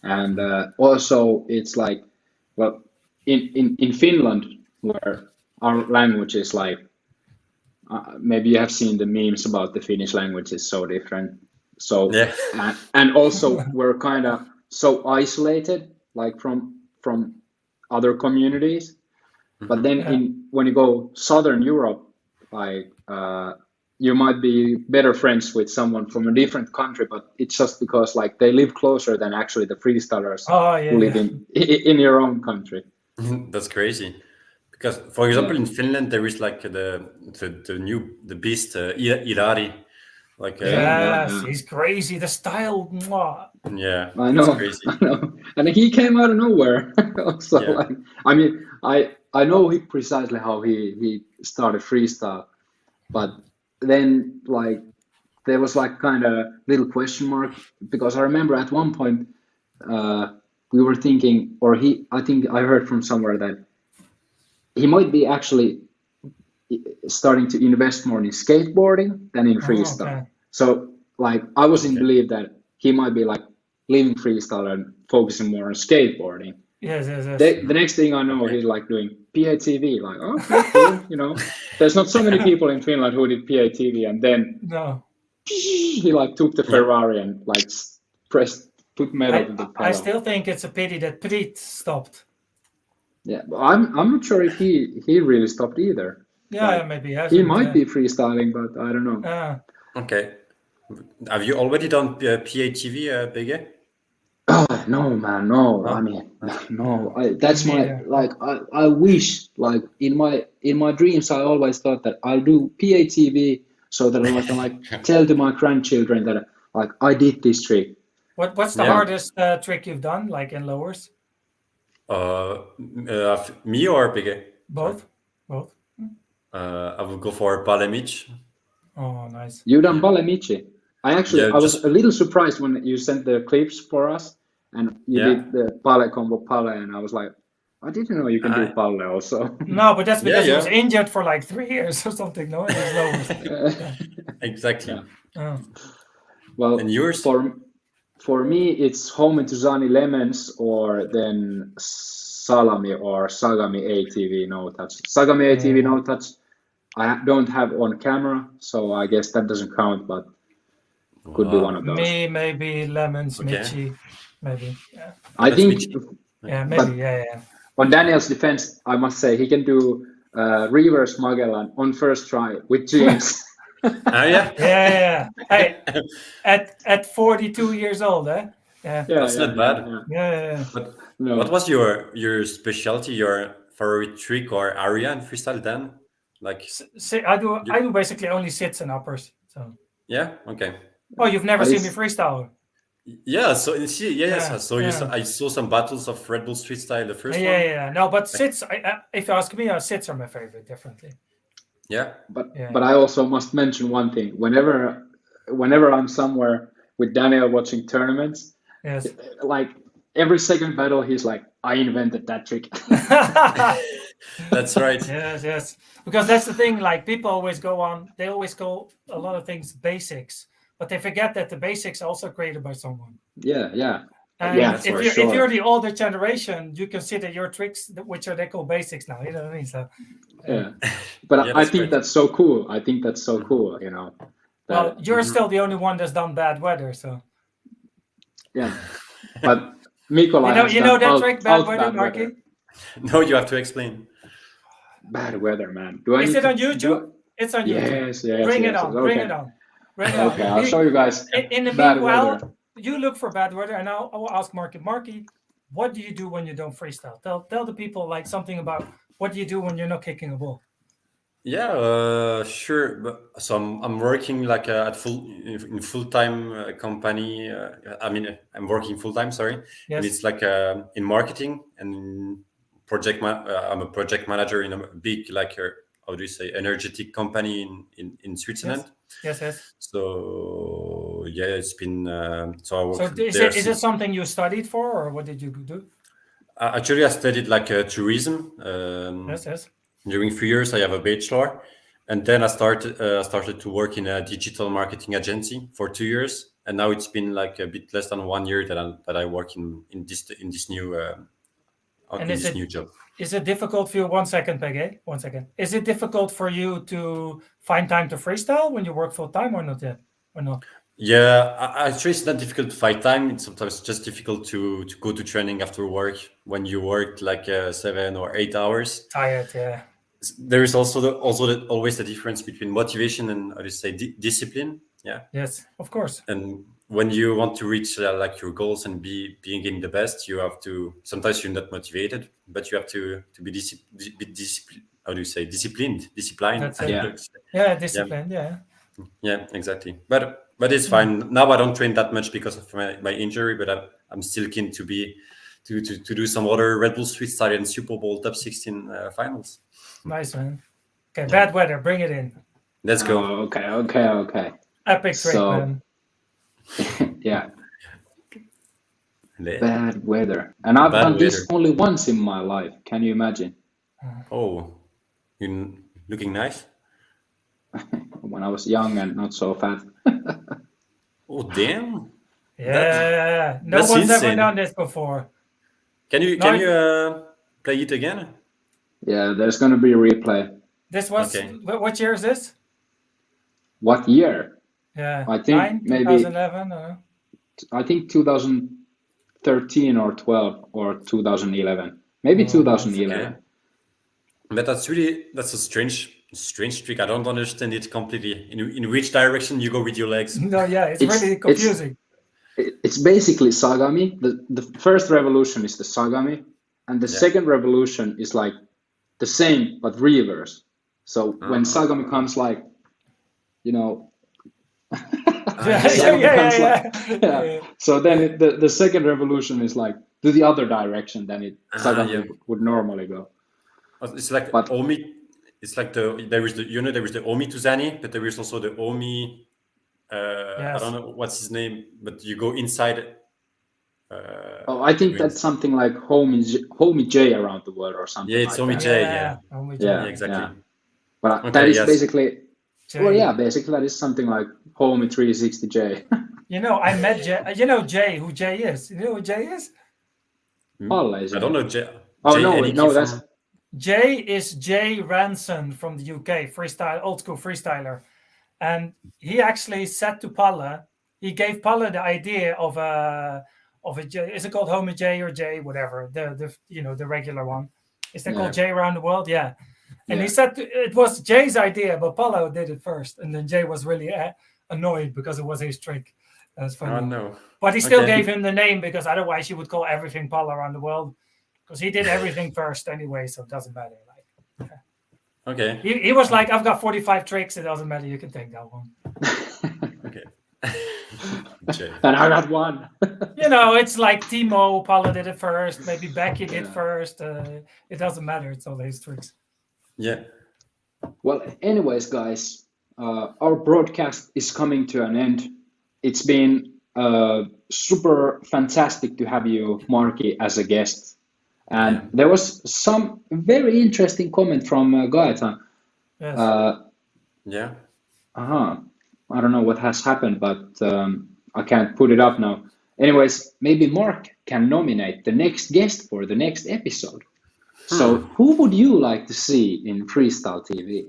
and also it's like, well, in Finland, where our language is like, maybe you have seen the memes about the Finnish language is so different. So Yeah. and also we're kind of so isolated, like from other communities. But then Yeah. when you go Southern Europe, like you might be better friends with someone from a different country, but it's just because like they live closer than actually the freestylers Oh yeah. who live in your own country. That's crazy. Because, for example, in Finland there is like the beast Ilari, like Yes, he's crazy. The style. Mwah. yeah, I it's know, crazy. I know, and he came out of nowhere. Also, Yeah. like, I mean, I know precisely how he started freestyle, but then like there was like kind of little question mark because I remember at one point we were thinking, or I think I heard from somewhere that he might be actually starting to invest more in skateboarding than in freestyle. Okay. So like I was in belief that he might be like leaving freestyle and focusing more on skateboarding. Yes. The next thing I know, he's like doing PATV. Like, okay, cool. You know, there's not so many people in Finland who did PATV, and then No. he like took the Ferrari and like put metal to the pedal. I still think it's a pity that PeGe stopped. Yeah, but I'm not sure if he really stopped either. Yeah, Like, maybe he hasn't. he might be freestyling, but I don't know. Okay. Have you already done PATV, PeGe? Oh no, man, no. Oh. I mean, no. That's my like. I wish like in my dreams, I always thought that I'll do PATV so that I can like tell to my grandchildren that like I did this trick. What's the hardest trick you've done, like in lowers? Me or PeGe? Both. I would go for Palemich. Oh, nice. You done Balemici? I was just- a little surprised when you sent the clips for us, and you did the Pale combo Pale, and I was like, I didn't know you can do Pale also. No, but that's because he was yeah. injured for like 3 years or something. No, Exactly. Well, And yours? For me, it's Home to Zani Lemons or then Salami or Sagami ATV No Touch. Sagami ATV No Touch, I don't have on camera, so I guess that doesn't count, but could be one of those. Me, maybe Lemons, Michi, maybe. Yeah. I think. Yeah, maybe. Yeah. On Daniel's defense, I must say he can do reverse Magellan on first try with jeans. Yeah. Hey, at 42 years old, eh? Yeah. That's not bad. Yeah. But what was your specialty, your favorite trick or area in freestyle then? Like I do basically only sits and uppers. So yeah, okay. Oh, you've never seen me freestyle? Yeah, so yes. I saw some battles of Red Bull Street Style, the first one. Yeah. No, but sits. If you ask me, sits are my favorite, definitely. Yeah, but I also must mention one thing. Whenever I'm somewhere with Daniel watching tournaments, like every second battle, he's like, "I invented that trick." That's right. Yes. Because that's the thing. Like people always they always go a lot of things basics, but they forget that the basics are also created by someone. Yeah. And if you're the older generation, you consider your tricks, which they call basics now. You know what I mean? So yeah, but I think that's so cool. You know. Well, you're still the only one that's done bad weather, so. Yeah, but Mikola. You know that trick, bad weather, Marky? No, you have to explain. Bad weather, man. Is it on YouTube? It's on YouTube. Yes. Bring it on. Okay, I'll show you guys. In the meanwhile, you look for bad weather, and I will ask Marky. Marky, what do you do when you don't freestyle? Tell the people like something about what do you do when you're not kicking a ball. Yeah, sure. But so I'm working like at in full time company. I mean, I'm working full time. Sorry, and Yes. it's like in marketing and in I'm a project manager in a big like how do you say energetic company in Switzerland. Yes. So yeah, it's been so I So worked is there it since. something you studied for, or what did you do? Actually, I studied like tourism. Yes. During 3 years, I have a bachelor, and then I started to work in a digital marketing agency for 2 years, and now it's been like a bit less than 1 year that I work in this And new job. is it difficult for you? 1 second, PeGe. 1 second. Is it difficult for you to find time to freestyle when you work full time, or not yet? Or not? Yeah, actually, it's not difficult to find time. It's sometimes just difficult to go to training after work when you work like 7 or 8 hours. Tired, yeah. There is also always the difference between motivation and how do you say discipline. Yeah. Yes, of course. And when you want to reach like your goals and being in the best, you have to, sometimes you're not motivated, but you have to be disciplined. How do you say disciplined? That's it. Yeah. Yeah, discipline. Yeah. Yeah, exactly. But it's fine now. I don't train that much because of my injury, but I'm still keen to be to do some other Red Bull Freestyle and Super Bowl top 16 finals. Nice, man. Okay, bad weather. Bring it in. Let's go. Okay. Epic trick, So man. yeah, Le- bad weather, and I've Bad done this weather. only once in my life. Can you imagine? Oh, you're looking nice. When I was young and not so fat. Oh, damn. Yeah. No that's one's ever insane. done this before. Can you play it again? Yeah, there's gonna be a replay. This was Okay. what year is this? What year? Yeah. I think maybe 2011. I think 2013 or 12 or 2011. Maybe Oh, 2011. Okay. But that's a strange trick. I don't understand it completely. In which direction you go with your legs? No, yeah, it's It's- really confusing. It's basically Sagami. The first revolution is the Sagami, and the Yeah. second revolution is like the same but reverse. So when Sagami comes like, you know, Sagami comes like- yeah. So then the second revolution is like to the other direction than Sagami yeah. would normally go. It's like But- Omi. It's like there is the Omi to Zani, but there is also the Omi. I Yes. don't know what's his name, but you go inside. Oh, I think with- that's something like Homie J around the world or something. Yeah, it's like Omi that. J. Yeah. Only Yeah. Yeah, exactly. But Okay, that is yes. basically, Jay. well, yeah, basically that is something like Homie 360J. You know, I met Jay. You know Jay, who Jay is. You know who Jay is? Always. I don't know J. Oh, J. no, Aniki no, that's- from- Jay is Jay Ranson from the UK, old school freestyler. And he actually said to Palle, he gave Palle the idea of a J. Is it called Homie J or J, whatever, the regular one? Is that called J around the world? Yeah. And he said it was Jay's idea, but Palle did it first, and then Jay was really annoyed because it was his trick. That's funny. Oh no. But he still Okay. gave him the name because otherwise you would call everything Palle around the world, because he did everything first anyway, so it doesn't matter. Like Okay. he was like, I've got 45 tricks. It doesn't matter. You can take that one. Okay. J. And I got one. You know, it's like Timo. Palle did it first. Maybe Becky did first. It doesn't matter. It's all his tricks. Yeah. Well, anyways, guys, our broadcast is coming to an end. It's been super fantastic to have you, Marky, as a guest. And there was some very interesting comment from Gaetan. Yes. Yeah. I don't know what has happened, but I can't put it up now. Anyways, maybe Mark can nominate the next guest for the next episode. So who would you like to see in Freestyle TV?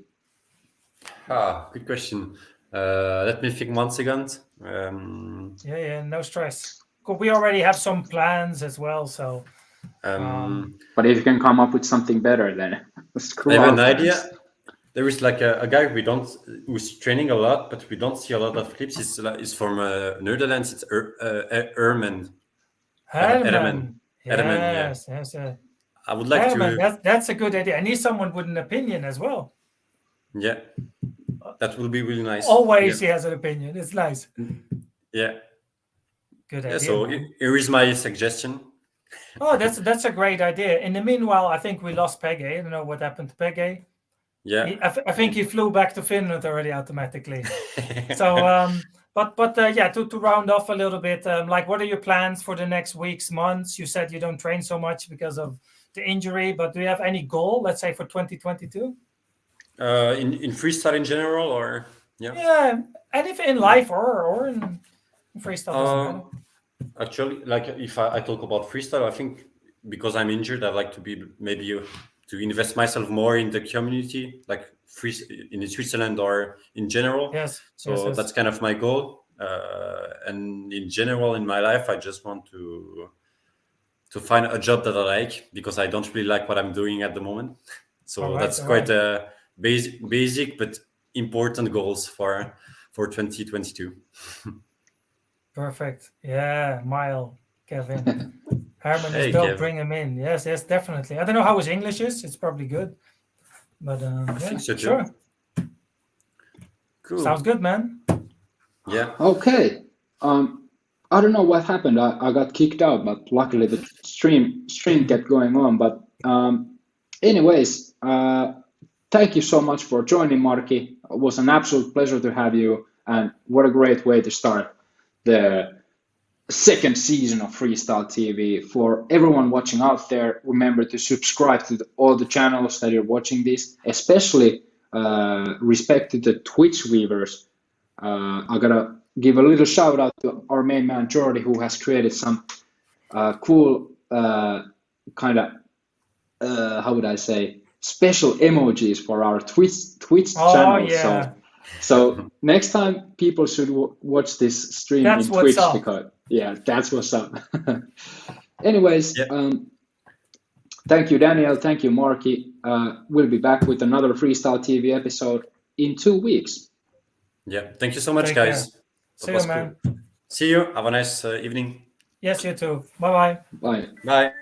Good question. Let me think 1 second. Yeah, no stress. We already have some plans as well, so But if you can come up with something better, then screw I have our an plans. idea. There is like a guy who's training a lot, but we don't see a lot of clips. He's from Netherlands. It's Herman. Herman. Herman, yeah. Yes. I would like Herman, to. that's a good idea. I need someone with an opinion as well. Yeah, that will be really nice. Always he has an opinion. It's nice. Yeah. Good Yeah. idea. So here is my suggestion. Oh, that's a great idea. In the meanwhile, I think we lost PeGe. I don't know what happened to PeGe. Yeah. I think he flew back to Finland already automatically. So, but yeah, to round off a little bit, like, what are your plans for the next weeks, months? You said you don't train so much because of the injury, but do you have any goal, let's say, for 2022? In freestyle in general, or Yeah, anything in life or in freestyle doesn't matter. Actually, like if I talk about freestyle, I think because I'm injured, I'd like to be maybe to invest myself more in the community, like in Switzerland or in general. Yes. So that's kind of my goal. And in general, in my life, I just want to find a job that I like, because I don't really like what I'm doing at the moment. So that's quite a basic but important goals for 2022. Perfect. Yeah, Mile, Kevin. Herman is Hey, dope. Kevin. Bring him in. Yes, definitely. I don't know how his English is. It's probably good. But I think so too. sure. Cool. Sounds good, man. Yeah. Okay. I don't know what happened. I got kicked out, but luckily the stream kept going on. But anyways, thank you so much for joining, Marky. It was an absolute pleasure to have you, and what a great way to start the second season of Freestyle TV. For everyone watching out there, remember to subscribe to all the channels that you're watching this, especially respect to the Twitch viewers. I gotta give a little shout out to our main man Jordy, who has created some cool kind of how would I say, special emojis for our Twitch channel. Yeah. So next time people should watch this stream That's in what's Twitch up. because that's what's up. Anyways, thank you, Daniel. Thank you, Marky. We'll be back with another Freestyle TV episode in 2 weeks. Yeah. Thank you so much, Take guys. care. See you, man. See you. Have a nice evening. Yes, you too. Bye-bye. Bye. Bye.